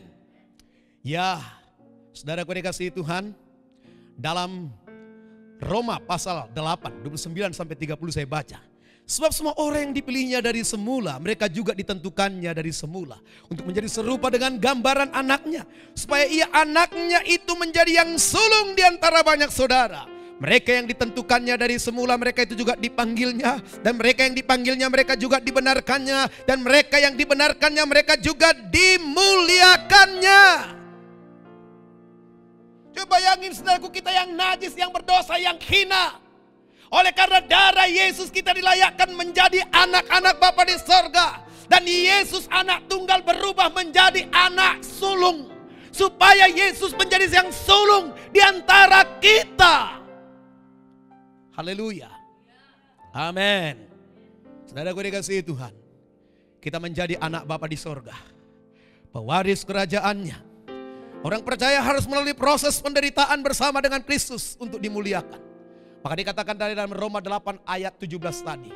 Ya, saudaraku dikasihi Tuhan, dalam Roma pasal 8, 29 sampai 30 saya baca. Sebab semua orang yang dipilihnya dari semula, mereka juga ditentukannya dari semula untuk menjadi serupa dengan gambaran anaknya, supaya ia anaknya itu menjadi yang sulung di antara banyak saudara. Mereka yang ditentukannya dari semula, mereka itu juga dipanggilnya. Dan mereka yang dipanggilnya, mereka juga dibenarkannya. Dan mereka yang dibenarkannya, mereka juga dimuliakannya. Coba bayangin saudaraku, kita yang najis, yang berdosa, yang hina. Oleh karena darah Yesus kita dilayakkan menjadi anak-anak Bapa di sorga. Dan Yesus anak tunggal berubah menjadi anak sulung. Supaya Yesus menjadi yang sulung di antara kita. Haleluya. Amin. Saudara gue dikasihi Tuhan. Kita menjadi anak Bapa di sorga. Pewaris kerajaannya. Orang percaya harus melalui proses penderitaan bersama dengan Kristus untuk dimuliakan. Maka dikatakan dari dalam Roma 8 ayat 17 tadi.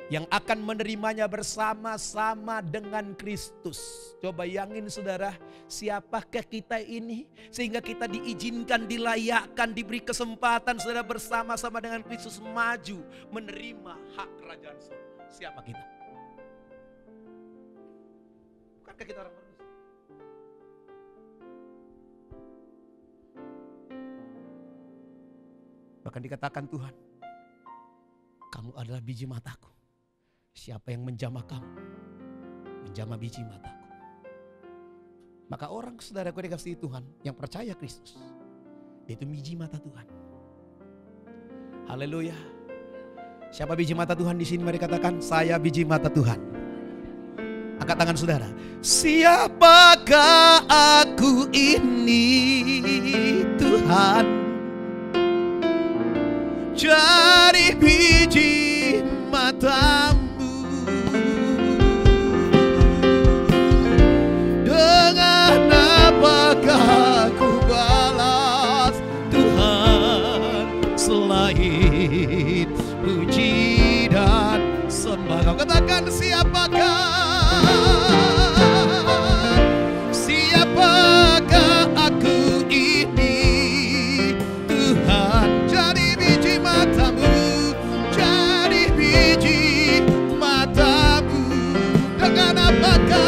Yang akan menerimanya bersama-sama dengan Kristus. Coba bayangin saudara, siapakah kita ini sehingga kita diizinkan, dilayakkan, diberi kesempatan saudara bersama-sama dengan Kristus maju menerima hak kerajaan surga. Siapa kita? Bukankah kita orang manusia? Bahkan dikatakan Tuhan, kamu adalah biji mataku. Siapa yang menjamah kamu? Menjamah biji mataku. Maka orang saudaraku dikasihi Tuhan yang percaya Kristus, dia itu biji mata Tuhan. Haleluya. Siapa biji mata Tuhan di sini? Mari katakan, saya biji mata Tuhan. Angkat tangan saudara. Siapakah aku ini Tuhan? Jadi biji matamu. Dengan apakah ku balas Tuhan selain puji dan sembah? Kau katakan siapakah aku ini Tuhan? Jadi biji matamu, jadi biji matamu. Dengan apakah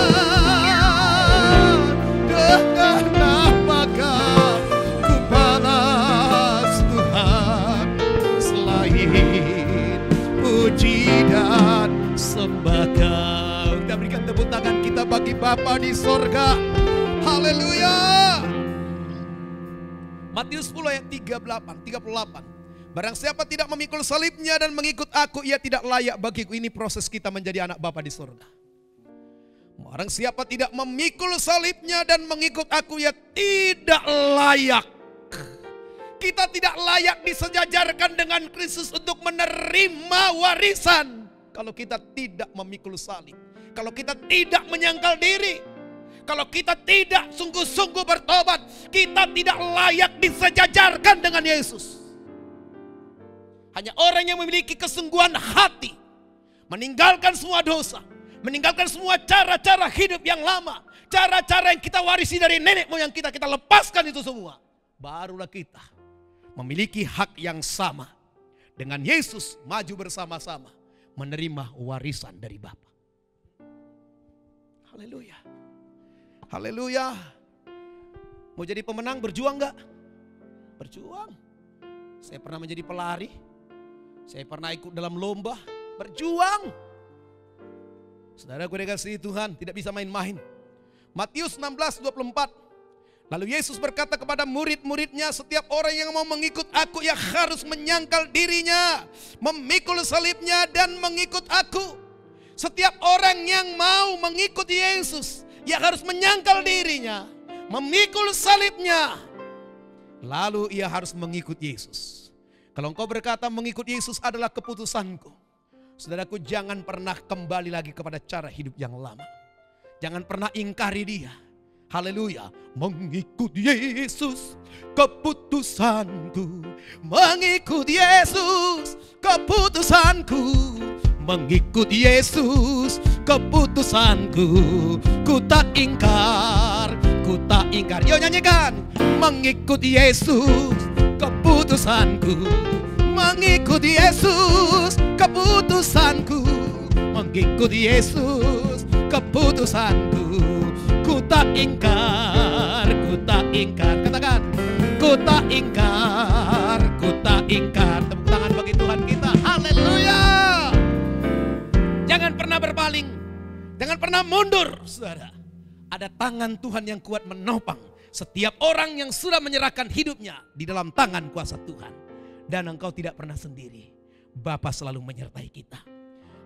ku balas Tuhan selain puji dan sembah Kau. Kita berikan tepuk tangan kita bagi Bapa di sorga. Haleluya. Matius 10 ayat 38. Barang siapa tidak memikul salibnya dan mengikut aku, ia tidak layak bagiku. Ini proses kita menjadi anak Bapa di sorga. Barang siapa tidak memikul salibnya dan mengikut aku, ia tidak layak. Kita tidak layak disejajarkan dengan Kristus untuk menerima warisan. Kalau kita tidak memikul salib. Kalau kita tidak menyangkal diri. Kalau kita tidak sungguh-sungguh bertobat. Kita tidak layak disejajarkan dengan Yesus. Hanya orang yang memiliki kesungguhan hati. Meninggalkan semua dosa. Meninggalkan semua cara-cara hidup yang lama. Cara-cara yang kita warisi dari nenek moyang kita. Kita lepaskan itu semua. Barulah kita memiliki hak yang sama. Dengan Yesus maju bersama-sama. Menerima warisan dari Bapa. Haleluya. Haleluya. Mau jadi pemenang berjuang gak? Berjuang. Saya pernah menjadi pelari. Saya pernah ikut dalam lomba. Berjuang. Saudara gue dikasihi Tuhan, tidak bisa main-main. Matius 16:24. Lalu Yesus berkata kepada murid-muridnya, setiap orang yang mau mengikut aku, ia harus menyangkal dirinya, memikul salibnya dan mengikut aku. Setiap orang yang mau mengikut Yesus, ia harus menyangkal dirinya, memikul salibnya. Lalu ia harus mengikut Yesus. Kalau engkau berkata mengikut Yesus adalah keputusanku, saudaraku, jangan pernah kembali lagi kepada cara hidup yang lama. Jangan pernah ingkari dia. Haleluya. Mengikut Yesus keputusanku. Mengikut Yesus keputusanku. Mengikut Yesus keputusanku. Ku tak ingkar, ku tak ingkar. Yo nyanyikan. Mengikut Yesus keputusanku. Mengikut Yesus keputusanku. Mengikut Yesus keputusanku. Ku tak ingkar, ku tak ingkar. Katakan, ku tak ingkar, ku tak ingkar. Tepuk tangan bagi Tuhan kita. Haleluya. Jangan pernah berpaling. Jangan pernah mundur, saudara. Ada tangan Tuhan yang kuat menopang setiap orang yang sudah menyerahkan hidupnya di dalam tangan kuasa Tuhan. Dan engkau tidak pernah sendiri. Bapa selalu menyertai kita.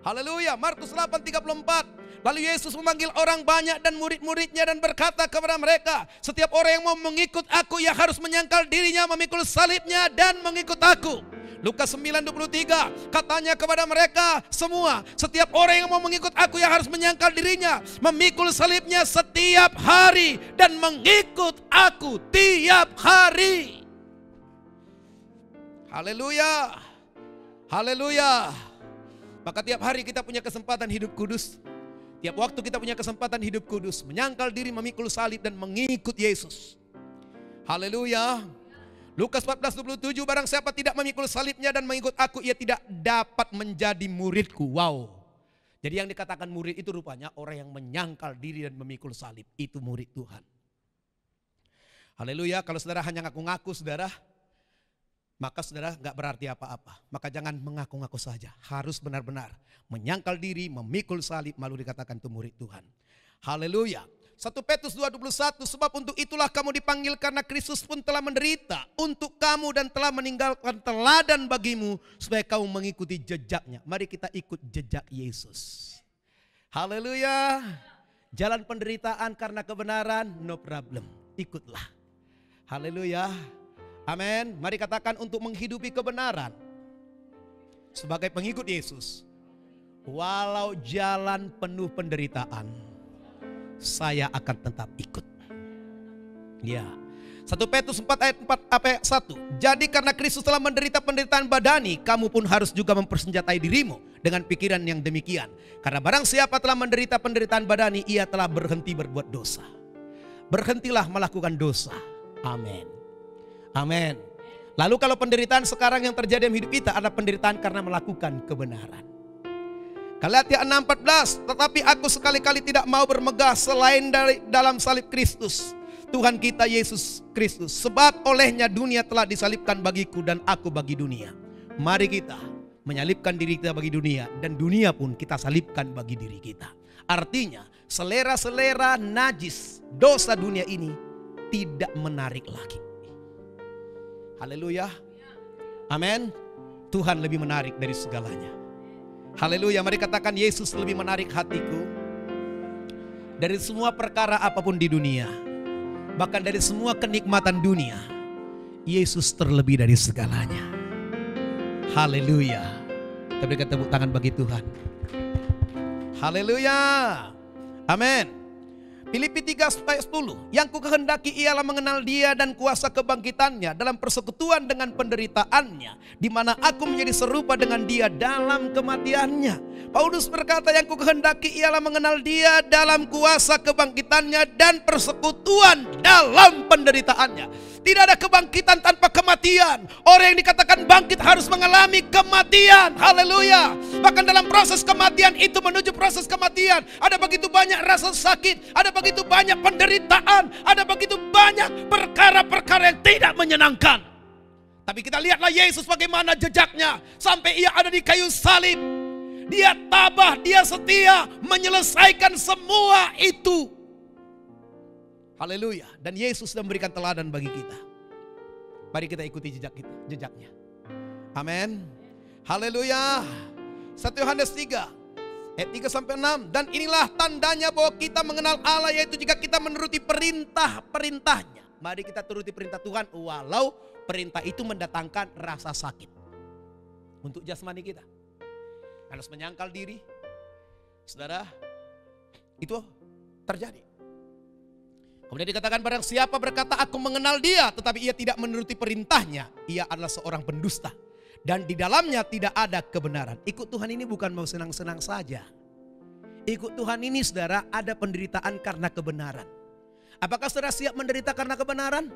Haleluya. Markus 8:34. Lalu Yesus memanggil orang banyak dan murid-muridnya dan berkata kepada mereka, setiap orang yang mau mengikut aku, ia harus menyangkal dirinya, memikul salibnya dan mengikut aku. Lukas 9:23 katanya kepada mereka semua, setiap orang yang mau mengikut aku, ia harus menyangkal dirinya, memikul salibnya setiap hari dan mengikut aku tiap hari. Haleluya. Haleluya. Maka tiap hari kita punya kesempatan hidup kudus. Tiap waktu kita punya kesempatan hidup kudus, menyangkal diri, memikul salib dan mengikut Yesus. Haleluya. Lukas 14:27, barang siapa tidak memikul salibnya dan mengikut aku, ia tidak dapat menjadi muridku. Wow. Jadi yang dikatakan murid itu rupanya orang yang menyangkal diri dan memikul salib. Itu murid Tuhan. Haleluya. Kalau saudara hanya ngaku-ngaku saudara, maka saudara gak berarti apa-apa. Maka jangan mengaku-ngaku saja. Harus benar-benar menyangkal diri, memikul salib, lalu dikatakan itu murid Tuhan. Haleluya. 1 Petrus 2:21, sebab untuk itulah kamu dipanggil karena Kristus pun telah menderita untuk kamu dan telah meninggalkan teladan bagimu supaya kamu mengikuti jejaknya. Mari kita ikut jejak Yesus. Haleluya. Jalan penderitaan karena kebenaran, no problem. Ikutlah. Haleluya. Amin. Mari katakan untuk menghidupi kebenaran sebagai pengikut Yesus. Walau jalan penuh penderitaan, saya akan tetap ikut. Ya. 1 Petrus 4:1. Jadi karena Kristus telah menderita penderitaan badani, kamu pun harus juga mempersenjatai dirimu dengan pikiran yang demikian. Karena barang siapa telah menderita penderitaan badani, ia telah berhenti berbuat dosa. Berhentilah melakukan dosa. Amin. Amin. Lalu kalau penderitaan sekarang yang terjadi dalam hidup kita adalah penderitaan karena melakukan kebenaran. Galatia 6:14, tetapi aku sekali-kali tidak mau bermegah selain dari dalam salib Kristus, Tuhan kita Yesus Kristus. Sebab olehnya dunia telah disalibkan bagiku dan aku bagi dunia. Mari kita menyalibkan diri kita bagi dunia dan dunia pun kita salibkan bagi diri kita. Artinya selera-selera najis dosa dunia ini tidak menarik lagi. Haleluya. Amin. Tuhan lebih menarik dari segalanya. Haleluya. Mari katakan Yesus lebih menarik hatiku dari semua perkara apapun di dunia. Bahkan dari semua kenikmatan dunia, Yesus terlebih dari segalanya. Haleluya. Kita berikan tepuk tangan bagi Tuhan. Haleluya. Amin. Filipi 3:10, yang ku kehendaki ialah mengenal dia dan kuasa kebangkitannya dalam persekutuan dengan penderitaannya, di mana aku menjadi serupa dengan dia dalam kematiannya. Paulus berkata yang ku kehendaki ialah mengenal dia dalam kuasa kebangkitannya dan persekutuan dalam penderitaannya. Tidak ada kebangkitan tanpa kematian. Orang yang dikatakan bangkit harus mengalami kematian. Haleluya. Bahkan dalam proses kematian itu menuju proses kematian, ada begitu banyak rasa sakit, ada begitu banyak penderitaan, ada begitu banyak perkara-perkara yang tidak menyenangkan. Tapi kita lihatlah Yesus bagaimana jejaknya sampai ia ada di kayu salib. Dia tabah, dia setia menyelesaikan semua itu. Haleluya. Dan Yesus sudah memberikan teladan bagi kita. Mari kita ikuti jejaknya. Amin. Haleluya. 1 Yohanes 3 ayat 3-6. Dan inilah tandanya bahwa kita mengenal Allah, yaitu jika kita menuruti perintah-perintahnya. Mari kita turuti perintah Tuhan walau perintah itu mendatangkan rasa sakit untuk jasmani kita. Harus menyangkal diri. Saudara, itu terjadi. Kemudian dikatakan barang siapa berkata aku mengenal dia tetapi ia tidak menuruti perintahnya, ia adalah seorang pendusta dan di dalamnya tidak ada kebenaran. Ikut Tuhan ini bukan mau senang-senang saja. Ikut Tuhan ini saudara ada penderitaan karena kebenaran. Apakah saudara siap menderita karena kebenaran?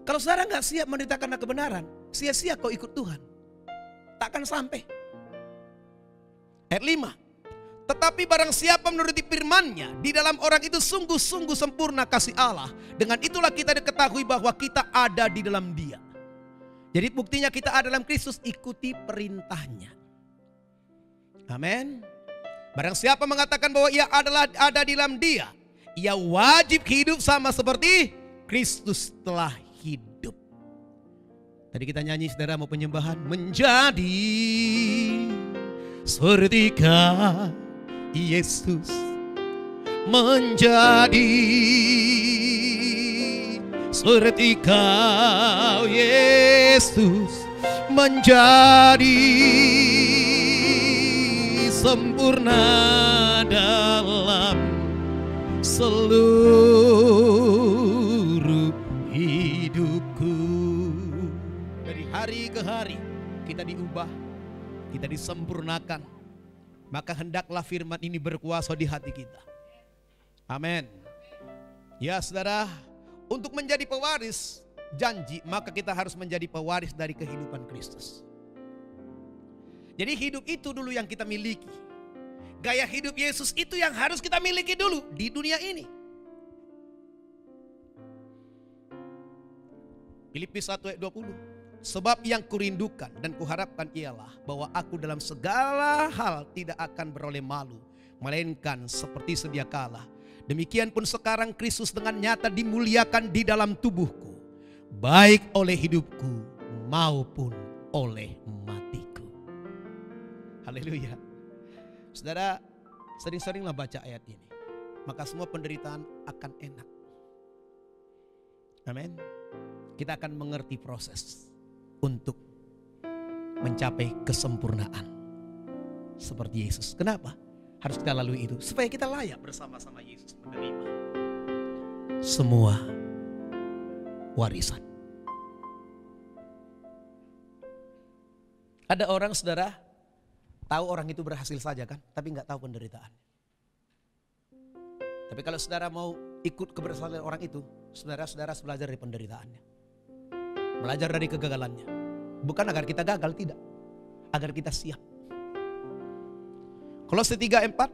Kalau saudara gak siap menderita karena kebenaran, sia-sia kau ikut Tuhan. Takkan sampai. Ayat 5. Tetapi barang siapa menuruti firman-Nya, di dalam orang itu sungguh-sungguh sempurna kasih Allah. Dengan itulah kita diketahui bahwa kita ada di dalam Dia. Jadi buktinya kita ada dalam Kristus, ikuti perintah-Nya. Amin. Barang siapa mengatakan bahwa ia ada di dalam Dia, ia wajib hidup sama seperti Kristus telah hidup. Tadi kita nyanyi saudara mau penyembahan. Menjadi seketika Yesus menjadi, seketika Yesus menjadi sempurna dalam seluruh hidupku. Dari hari ke hari kita diubah, kita disempurnakan. Maka hendaklah firman ini berkuasa di hati kita. Amin. Ya saudara, untuk menjadi pewaris janji, maka kita harus menjadi pewaris dari kehidupan Kristus. Jadi hidup itu dulu yang kita miliki. Gaya hidup Yesus itu yang harus kita miliki dulu di dunia ini. Filipi 1 ayat 20. Sebab yang kurindukan dan kuharapkan ialah bahwa aku dalam segala hal tidak akan beroleh malu, melainkan seperti sedia kala. Demikian pun sekarang Kristus dengan nyata dimuliakan di dalam tubuhku, baik oleh hidupku maupun oleh matiku. Haleluya. Saudara, sering-seringlah baca ayat ini, maka semua penderitaan akan enak. Amin. Kita akan mengerti proses untuk mencapai kesempurnaan seperti Yesus. Kenapa? Harus kita lalui itu supaya kita layak bersama-sama Yesus menerima semua warisan. Ada orang saudara tahu orang itu berhasil saja kan, tapi nggak tahu penderitaan. Tapi kalau saudara mau ikut keberhasilan orang itu, saudara belajar dari penderitaannya. Belajar dari kegagalannya. Bukan agar kita gagal, tidak. Agar kita siap. Kolose 3:4.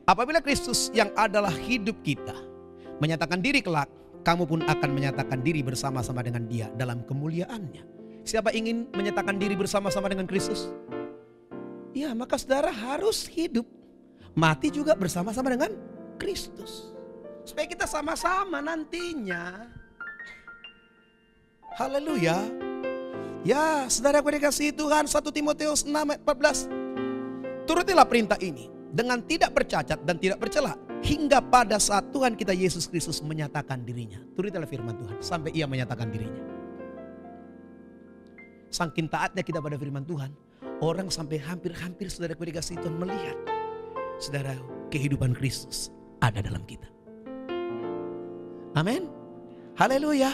Apabila Kristus yang adalah hidup kita menyatakan diri kelak, kamu pun akan menyatakan diri bersama-sama dengan Dia dalam kemuliaannya. Siapa ingin menyatakan diri bersama-sama dengan Kristus? Ya, maka saudara harus hidup, mati juga bersama-sama dengan Kristus. Supaya kita sama-sama nantinya. Haleluya. Ya, saudara yang dikasihi Tuhan, 1 Timotius 6 ayat 14. Turutilah perintah ini dengan tidak bercacat dan tidak bercela, hingga pada saat Tuhan kita Yesus Kristus menyatakan dirinya. Turutilah firman Tuhan sampai Ia menyatakan dirinya. Saking taatnya kita pada firman Tuhan, orang sampai hampir saudara yang dikasihi Tuhan melihat, saudara, kehidupan Kristus ada dalam kita. Amin. Haleluya.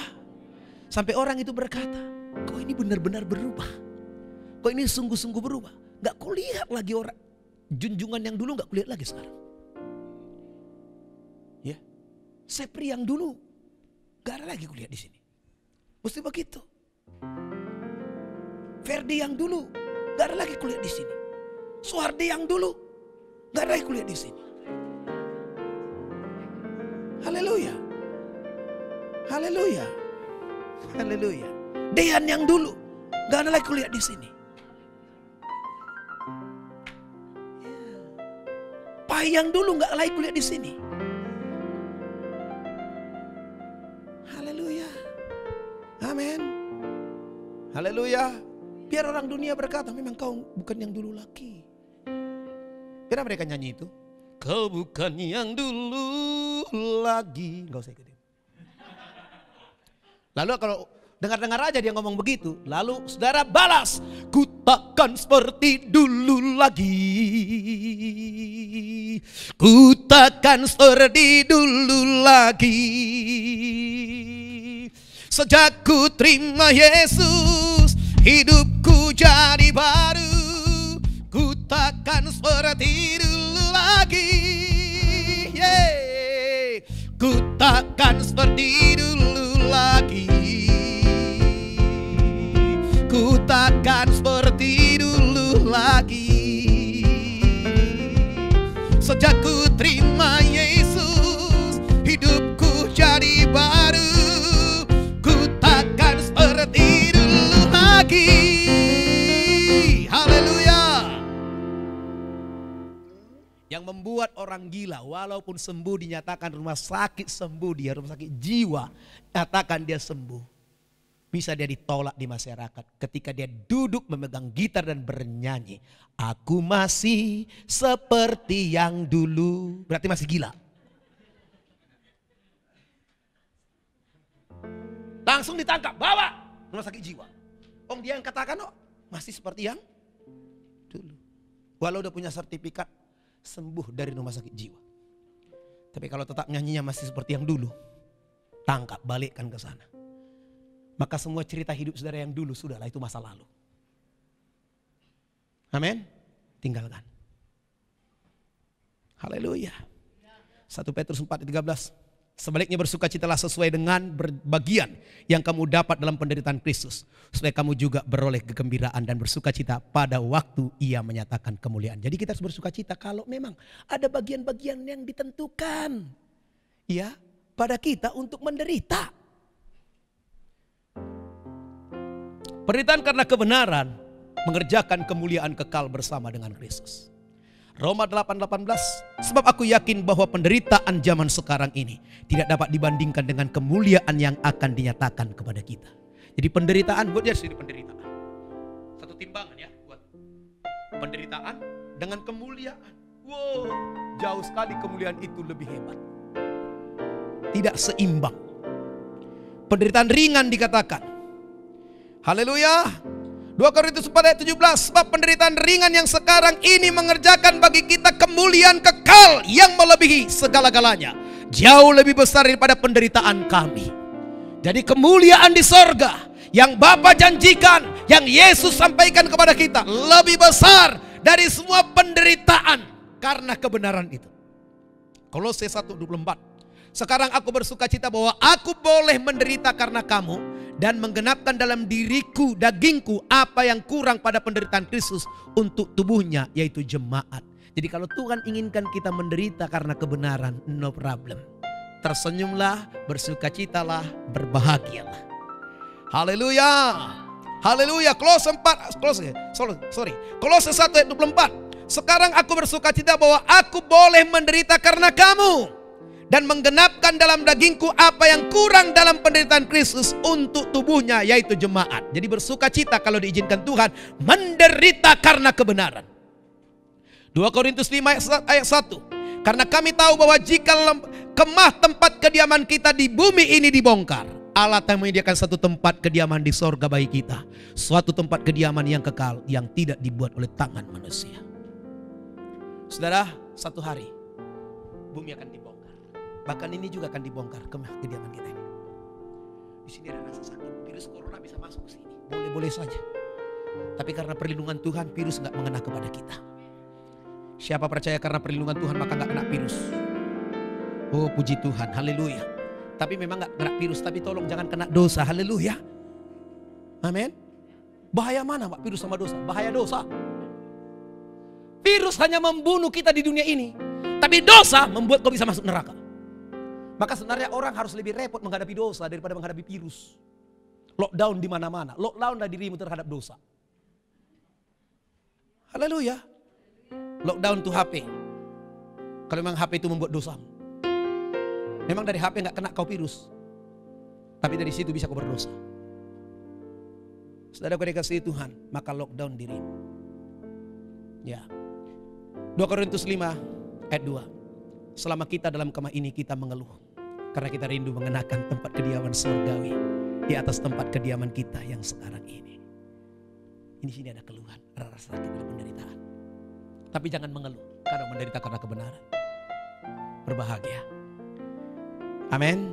Sampai orang itu berkata, kok ini benar-benar berubah. Kok ini sungguh-sungguh berubah. Gak kulihat lagi orang. Junjungan yang dulu gak kulihat lagi sekarang. Ya, Sepri yang dulu gak ada lagi kulihat di sini. Mesti begitu. Ferdi yang dulu gak ada lagi kulihat di sini. Suhardi yang dulu gak ada lagi kulihat di sini. Haleluya. Haleluya. Haleluya. Dean yang dulu gak ada lagi kulihat di sini. Pai yang dulu gak lagi kulihat di sini. Haleluya. Amin. Haleluya. Biar orang dunia berkata, memang kau bukan yang dulu lagi. Biar mereka nyanyi itu. Kau bukan yang dulu lagi. Gak usah ikutin. Lalu kalau dengar-dengar aja dia ngomong begitu, lalu saudara balas, ku takkan seperti dulu lagi. Ku takkan seperti dulu lagi. Sejak ku terima Yesus, hidupku jadi baru. Ku takkan seperti dulu lagi. Yeah. Ku takkan seperti dulu lagi. Ku takkan seperti dulu lagi. Sejak ku terima Yesus, hidupku jadi baru. Ku takkan seperti dulu lagi. Haleluya. Yang membuat orang gila, walaupun sembuh dinyatakan rumah sakit sembuh dia, rumah sakit jiwa, nyatakan dia sembuh. bisa dia ditolak di masyarakat ketika dia duduk memegang gitar dan bernyanyi. Aku masih seperti yang dulu. Berarti masih gila. Langsung ditangkap, bawa rumah sakit jiwa. Dia yang katakan masih seperti yang dulu. Walau udah punya sertifikat sembuh dari rumah sakit jiwa. Tapi kalau tetap nyanyinya masih seperti yang dulu, tangkap, balikkan ke sana. Maka semua cerita hidup saudara yang dulu sudahlah, itu masa lalu. Amin. Tinggalkan. Haleluya. 1 Petrus 4:13. Sebaliknya bersukacitalah sesuai dengan bagian yang kamu dapat dalam penderitaan Kristus, supaya kamu juga beroleh kegembiraan dan bersukacita pada waktu Ia menyatakan kemuliaan. Jadi kita harus bersukacita kalau memang ada bagian-bagian yang ditentukan ya pada kita untuk menderita. Penderitaan karena kebenaran mengerjakan kemuliaan kekal bersama dengan Kristus. Roma 8:18, sebab aku yakin bahwa penderitaan zaman sekarang ini tidak dapat dibandingkan dengan kemuliaan yang akan dinyatakan kepada kita. Jadi penderitaan, buat dia jadi penderitaan. Satu timbangan ya, buat penderitaan dengan kemuliaan. Wow, jauh sekali kemuliaan itu lebih hebat. Tidak seimbang. Penderitaan ringan dikatakan. Haleluya. 2 Korintus 4:17, sebab penderitaan ringan yang sekarang ini mengerjakan bagi kita kemuliaan kekal yang melebihi segala-galanya. Jauh lebih besar daripada penderitaan kami. Jadi kemuliaan di sorga yang Bapa janjikan, yang Yesus sampaikan kepada kita, lebih besar dari semua penderitaan karena kebenaran itu. Kolose 1:24, sekarang aku bersukacita bahwa aku boleh menderita karena kamu, dan menggenapkan dalam diriku, dagingku, apa yang kurang pada penderitaan Kristus untuk tubuhnya, yaitu jemaat. Jadi kalau Tuhan inginkan kita menderita karena kebenaran, no problem. Tersenyumlah, bersukacitalah, berbahagialah. Haleluya. Haleluya. Kolose 1:24. Sekarang aku bersukacita bahwa aku boleh menderita karena kamu, dan menggenapkan dalam dagingku apa yang kurang dalam penderitaan Kristus untuk tubuhnya, yaitu jemaat. Jadi bersukacita kalau diizinkan Tuhan menderita karena kebenaran. 2 Korintus 5 ayat 1. Karena kami tahu bahwa jika kemah tempat kediaman kita di bumi ini dibongkar, Allah telah menyediakan satu tempat kediaman di sorga bagi kita. Suatu tempat kediaman yang kekal, yang tidak dibuat oleh tangan manusia. Saudara, satu hari bumi akan dibongkar. Bahkan ini juga akan dibongkar kemah kediaman kita ini. Di sini ada rasa sakit. Virus corona bisa masuk ke sini. Boleh-boleh saja. Tapi karena perlindungan Tuhan, virus nggak mengena kepada kita. Siapa percaya karena perlindungan Tuhan maka nggak kena virus? Oh, puji Tuhan, haleluya. Tapi memang nggak kena virus, tapi tolong jangan kena dosa, haleluya. Amin. Bahaya mana Pak virus sama dosa? Bahaya dosa. Virus hanya membunuh kita di dunia ini, tapi dosa membuat kau bisa masuk neraka. Maka sebenarnya orang harus lebih repot menghadapi dosa daripada menghadapi virus. Lockdown di mana-mana. Lockdownlah dirimu terhadap dosa. Haleluya. Lockdown tuh HP. Kalau memang HP itu membuat dosa. Memang dari HP gak kena kau virus. Tapi dari situ bisa kau berdosa. Saudara, kau dikasihi Tuhan, maka lockdown dirimu. Ya. 2 Korintus 5 ayat 2. Selama kita dalam kemah ini kita mengeluh, karena kita rindu mengenakan tempat kediaman surgawi di atas tempat kediaman kita yang sekarang ini. Ini sini ada keluhan, ada rasa sakit, ada penderitaan. Tapi jangan mengeluh karena menderita karena kebenaran. Berbahagia. Amin.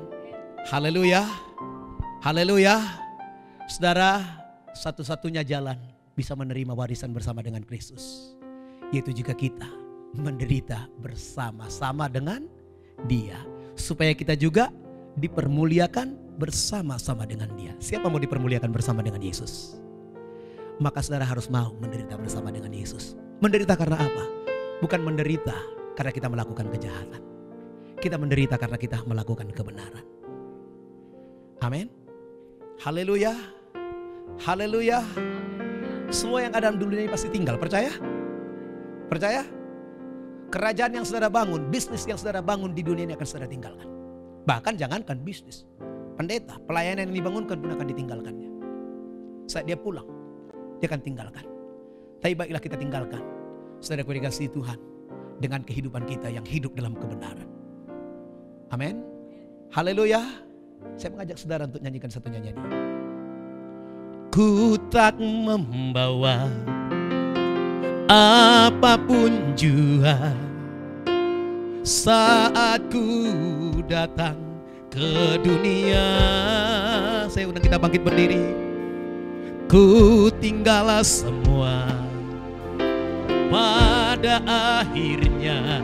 Haleluya. Haleluya. Saudara, satu-satunya jalan bisa menerima warisan bersama dengan Kristus, yaitu jika kita menderita bersama-sama dengan Dia, supaya kita juga dipermuliakan bersama-sama dengan Dia. Siapa mau dipermuliakan bersama dengan Yesus? Maka saudara harus mau menderita bersama dengan Yesus. Menderita karena apa? Bukan menderita karena kita melakukan kejahatan. Kita menderita karena kita melakukan kebenaran. Amin. Haleluya. Haleluya. Semua yang ada dalam dunia ini pasti tinggal. Percaya? Percaya? Kerajaan yang saudara bangun, bisnis yang saudara bangun di dunia ini akan saudara tinggalkan. Bahkan jangankan bisnis, pendeta, pelayanan yang dibangunkan pun akan ditinggalkannya. Saat dia pulang, dia akan tinggalkan. Tapi baiklah kita tinggalkan, saudaraku dikasihi Tuhan, dengan kehidupan kita yang hidup dalam kebenaran. Amin. Haleluya. Saya mengajak saudara untuk nyanyikan satu nyanyian ini. Ku tak membawa apapun jua saat ku datang ke dunia. Saya undang kita bangkit berdiri. Ku tinggallah semua pada akhirnya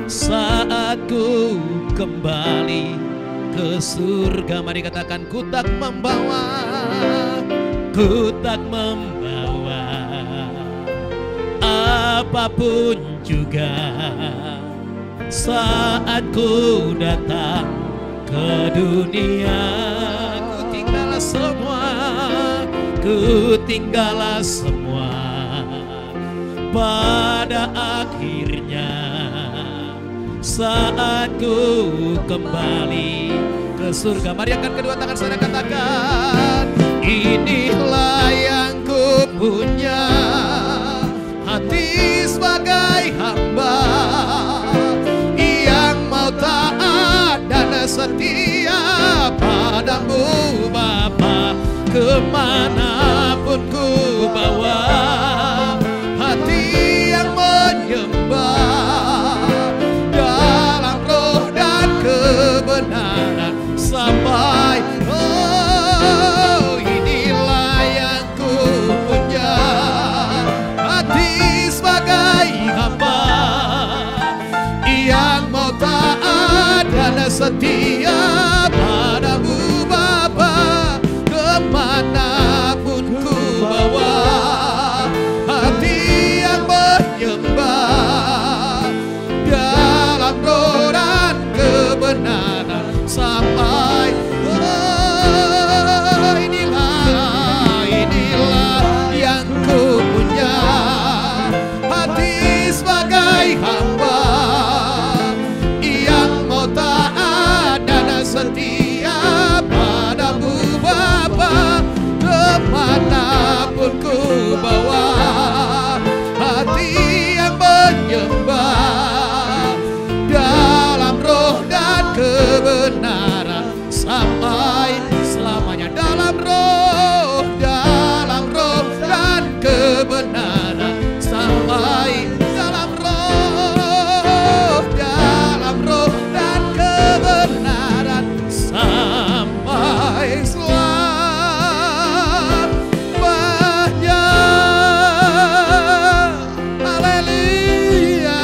saat ku kembali ke surga. Mari katakan, ku tak membawa apapun juga saat ku datang ke dunia. Ku tinggallah semua pada akhirnya saat ku kembali ke surga. Mari angkat kedua tangan saudara, katakan, inilah yang ku punya, hati sebagai hamba yang mau taat dan setia padamu Bapa. Kemanapun ku bawa, hati yang menyembah dalam roh dan kebenaran sampai inilah yang ku punya, hati sebagai hamba yang mau taat dan setia padamu Bapa. Kemanapun ku bawa, hati yang menyembah dalam roh dan kebenaran sampai inilah yang ku punya, hati sebagai hamba yang mau taat dan setia padamu Bapa. Kemanapun ku bawa, hati yang menyembah dalam roh dan kebenaran sampai selamanya. Dalam roh dan kebenaran sampai dalam roh dan kebenaran sampai selamanya. Haleluya.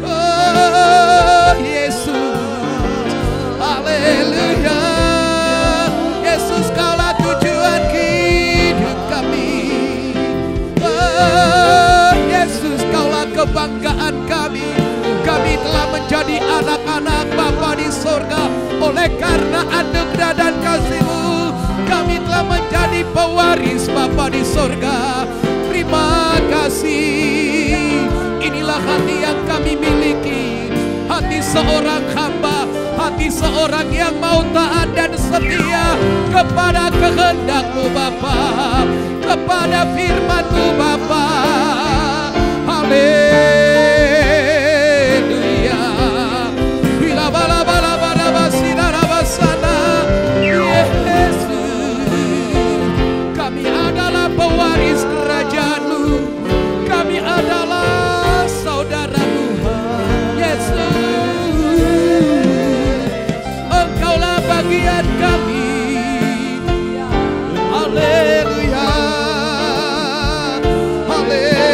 Oh Yesus, haleluya. Yesus, Kaulah tujuan hidup kami. Oh Yesus, Kaulah kebanggaan kami. Kami telah menjadi anak-anak Bapa di sorga. Oleh karena anugerah dan kasih-Mu, kami telah menjadi pewaris Bapa di sorga. Terima kasih. Inilah hati yang kami miliki, hati seorang hamba, hati seorang yang mau taat dan setia kepada kehendak-Mu Bapa, kepada firman-Mu Bapa. Haleluya. Bila bala bala bala basina basana. Yesus, kami adalah pewaris kerajaan-Mu, kami adalah saudara-Mu. Yesus, Engkaulah bagian kami. Haleluya, haleluya.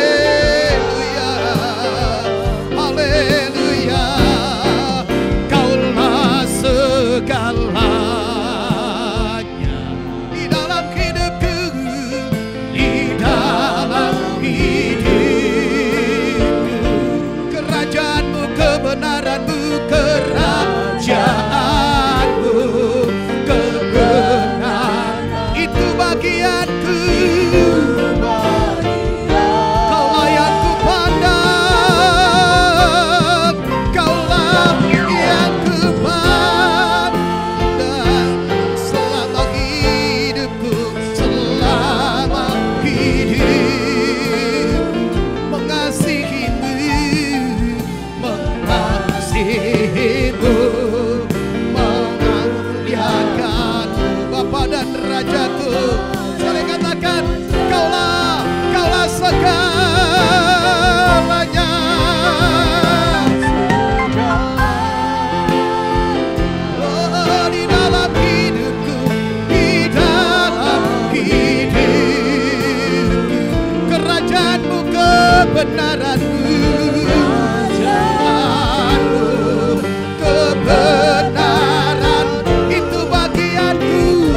rajaku. Saling katakan, kaulah segalanya. Oh, di dalam hidupku, kerajaanmu, kebenaranmu, kebenaran itu bagianku.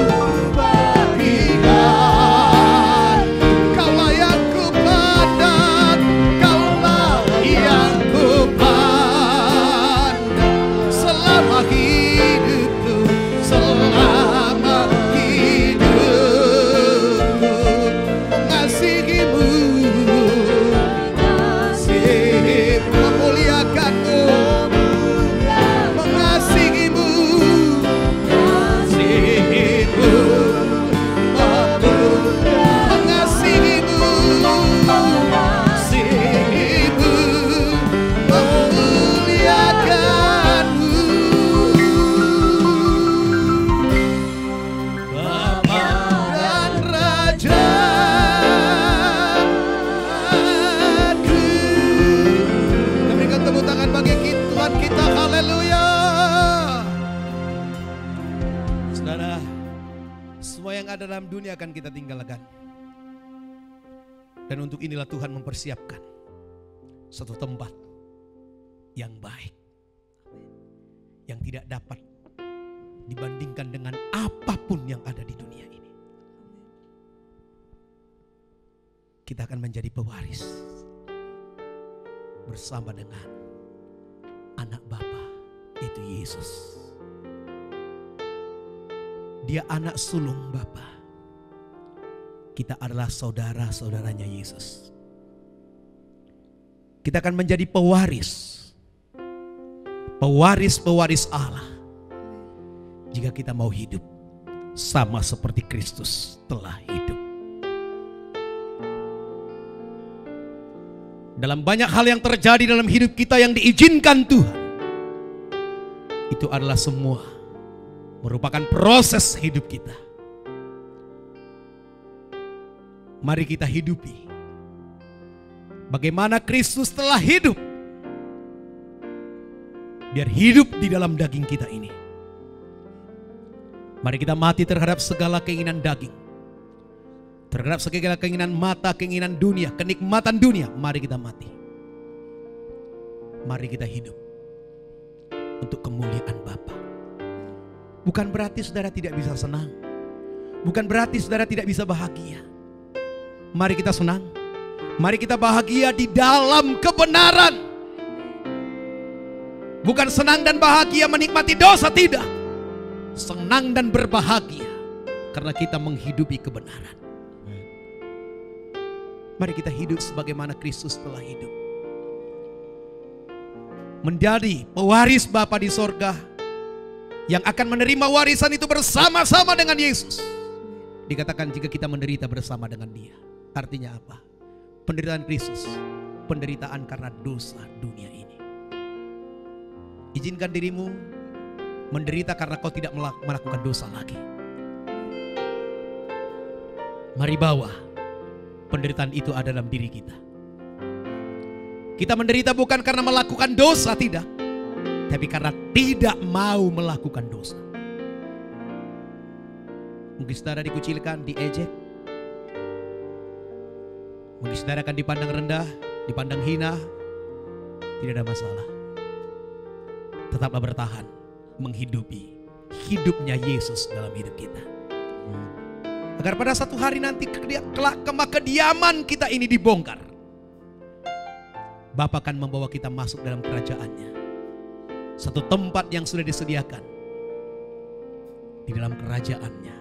Kaulah yang ku pandang, kaulah yang ku pandang selama hidupku, selama hidupku. Mengasihimu, memuliakanmu, mengasihimu, mengasihimu, memuliakanmu. Bapa dan Rajaku. Kita berikan tepuk tangan bagi Tuhan kita. Haleluya. Saudara, semua yang ada dalam dunia akan kita tinggalkan. Dan untuk inilah Tuhan mempersiapkan satu tempat yang baik, yang tidak dapat dibandingkan dengan apapun yang ada di dunia ini. Kita akan menjadi pewaris bersama dengan anak Bapa, yaitu Yesus. Dia anak sulung Bapa. Kita adalah saudara-saudaranya Yesus. Kita akan menjadi pewaris Allah. Jika kita mau hidup sama seperti Kristus telah hidup. Dalam banyak hal yang terjadi dalam hidup kita yang diizinkan Tuhan, itu adalah semua merupakan proses hidup kita. Mari kita hidupi bagaimana Kristus telah hidup, biar hidup di dalam daging kita ini. Mari kita mati terhadap segala keinginan daging, terhadap segala keinginan mata, keinginan dunia, kenikmatan dunia. Mari kita mati. Mari kita hidup untuk kemuliaan Bapa. Bukan berarti saudara tidak bisa senang, bukan berarti saudara tidak bisa bahagia. Mari kita senang, mari kita bahagia di dalam kebenaran. Bukan senang dan bahagia menikmati dosa, tidak. Senang dan berbahagia karena kita menghidupi kebenaran. Mari kita hidup sebagaimana Kristus telah hidup. Menjadi pewaris Bapa di sorga yang akan menerima warisan itu bersama-sama dengan Yesus. Dikatakan jika kita menderita bersama dengan Dia. Artinya apa? Penderitaan Kristus, penderitaan karena dosa dunia ini. Izinkan dirimu menderita karena kau tidak melakukan dosa lagi. Mari bawa penderitaan itu ada dalam diri kita. Kita menderita bukan karena melakukan dosa, tidak. Tapi karena tidak mau melakukan dosa. Mungkin saudara dikucilkan, diejek. Mungkin saudara akan dipandang rendah, dipandang hina. Tidak ada masalah. Tetaplah bertahan menghidupi hidupnya Yesus dalam hidup kita. Agar pada satu hari nanti kelak kediaman kita ini dibongkar. Bapa akan membawa kita masuk dalam kerajaannya. Satu tempat yang sudah disediakan di dalam kerajaannya.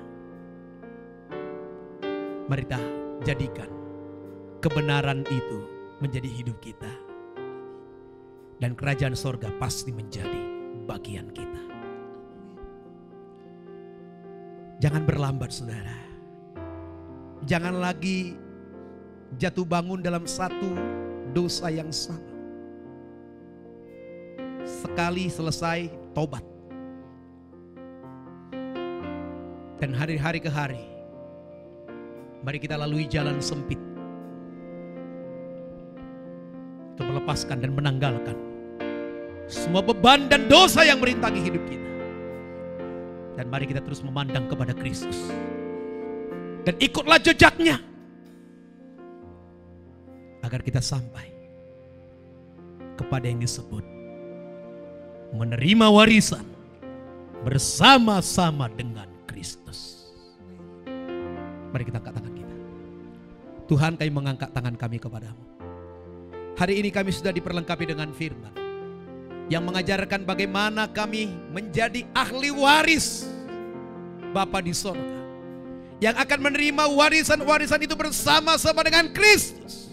Mari kita jadikan kebenaran itu menjadi hidup kita. Dan kerajaan sorga pasti menjadi bagian kita. Jangan berlambat saudara. Jangan lagi jatuh bangun dalam satu dosa yang sama. Sekali selesai tobat. Dan hari-hari ke hari Mari kita lalui jalan sempit. Kita melepaskan dan menanggalkan semua beban dan dosa yang merintangi hidup kita. Dan mari kita terus memandang kepada Kristus. Dan ikutlah jejaknya. Agar kita sampai kepada yang disebut menerima warisan bersama-sama dengan Kristus. Mari kita angkat tangan kita. Tuhan, kami mengangkat tangan kami kepadamu. Hari ini kami sudah diperlengkapi dengan firman yang mengajarkan bagaimana kami menjadi ahli waris Bapa di sorga, yang akan menerima warisan-warisan itu bersama-sama dengan Kristus.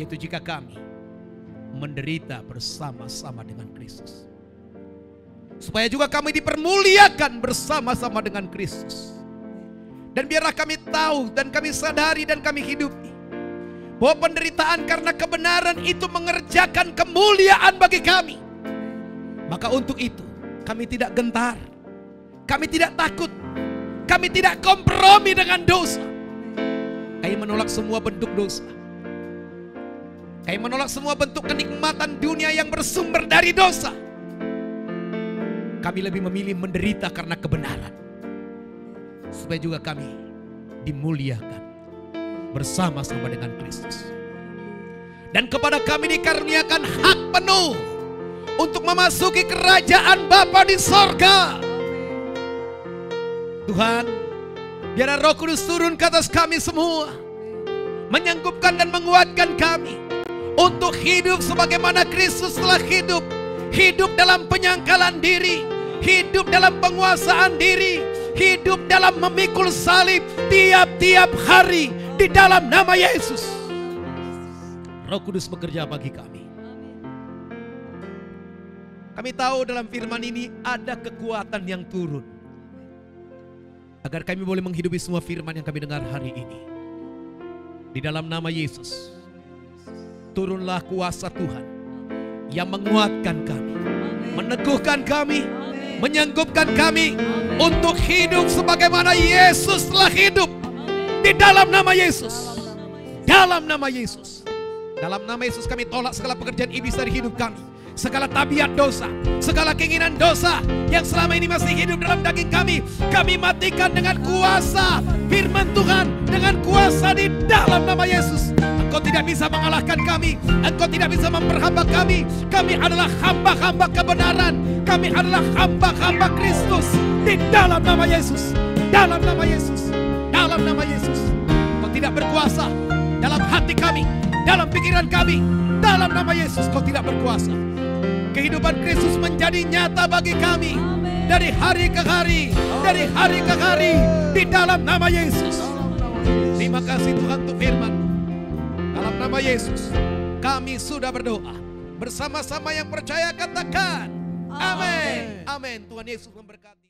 Yaitu jika kami menderita bersama-sama dengan Kristus, supaya juga kami dipermuliakan bersama-sama dengan Kristus. Dan biarlah kami tahu dan kami sadari dan kami hidupi bahwa penderitaan karena kebenaran itu mengerjakan kemuliaan bagi kami. Maka untuk itu kami tidak gentar, kami tidak takut, kami tidak kompromi dengan dosa. Kami menolak semua bentuk dosa. Kami menolak semua bentuk kenikmatan dunia yang bersumber dari dosa. Kami lebih memilih menderita karena kebenaran, supaya juga kami dimuliakan bersama-sama dengan Kristus. Dan kepada kami dikaruniakan hak penuh untuk memasuki kerajaan Bapa di sorga. Tuhan, biar Roh Kudus turun ke atas kami semua, menyanggupkan dan menguatkan kami untuk hidup sebagaimana Kristus telah hidup. Hidup dalam penyangkalan diri, hidup dalam penguasaan diri, hidup dalam memikul salib tiap-tiap hari di dalam nama Yesus. Roh Kudus bekerja bagi kami. Kami tahu dalam firman ini ada kekuatan yang turun, agar kami boleh menghidupi semua firman yang kami dengar hari ini. Di dalam nama Yesus, turunlah kuasa Tuhan yang menguatkan kami, meneguhkan kami, menyanggupkan kami untuk hidup sebagaimana Yesus telah hidup. Di dalam nama Yesus, dalam nama Yesus, dalam nama Yesus kami tolak segala pekerjaan iblis dari hidup kami. Segala tabiat dosa, segala keinginan dosa yang selama ini masih hidup dalam daging kami, kami matikan dengan kuasa firman Tuhan, dengan kuasa di dalam nama Yesus. Engkau tidak bisa mengalahkan kami, Engkau tidak bisa memperhamba kami. Kami adalah hamba-hamba kebenaran, kami adalah hamba-hamba Kristus. Di dalam nama Yesus, dalam nama Yesus, dalam nama Yesus. Engkau tidak berkuasa dalam hati kami, dalam pikiran kami. Dalam nama Yesus, Kau tidak berkuasa. Kehidupan Kristus menjadi nyata bagi kami dari hari ke hari, dari hari ke hari, di dalam nama Yesus. Terima kasih Tuhan untuk firman. Dalam nama Yesus kami sudah berdoa. Bersama-sama yang percaya katakan amin. Amin. Tuhan Yesus memberkati.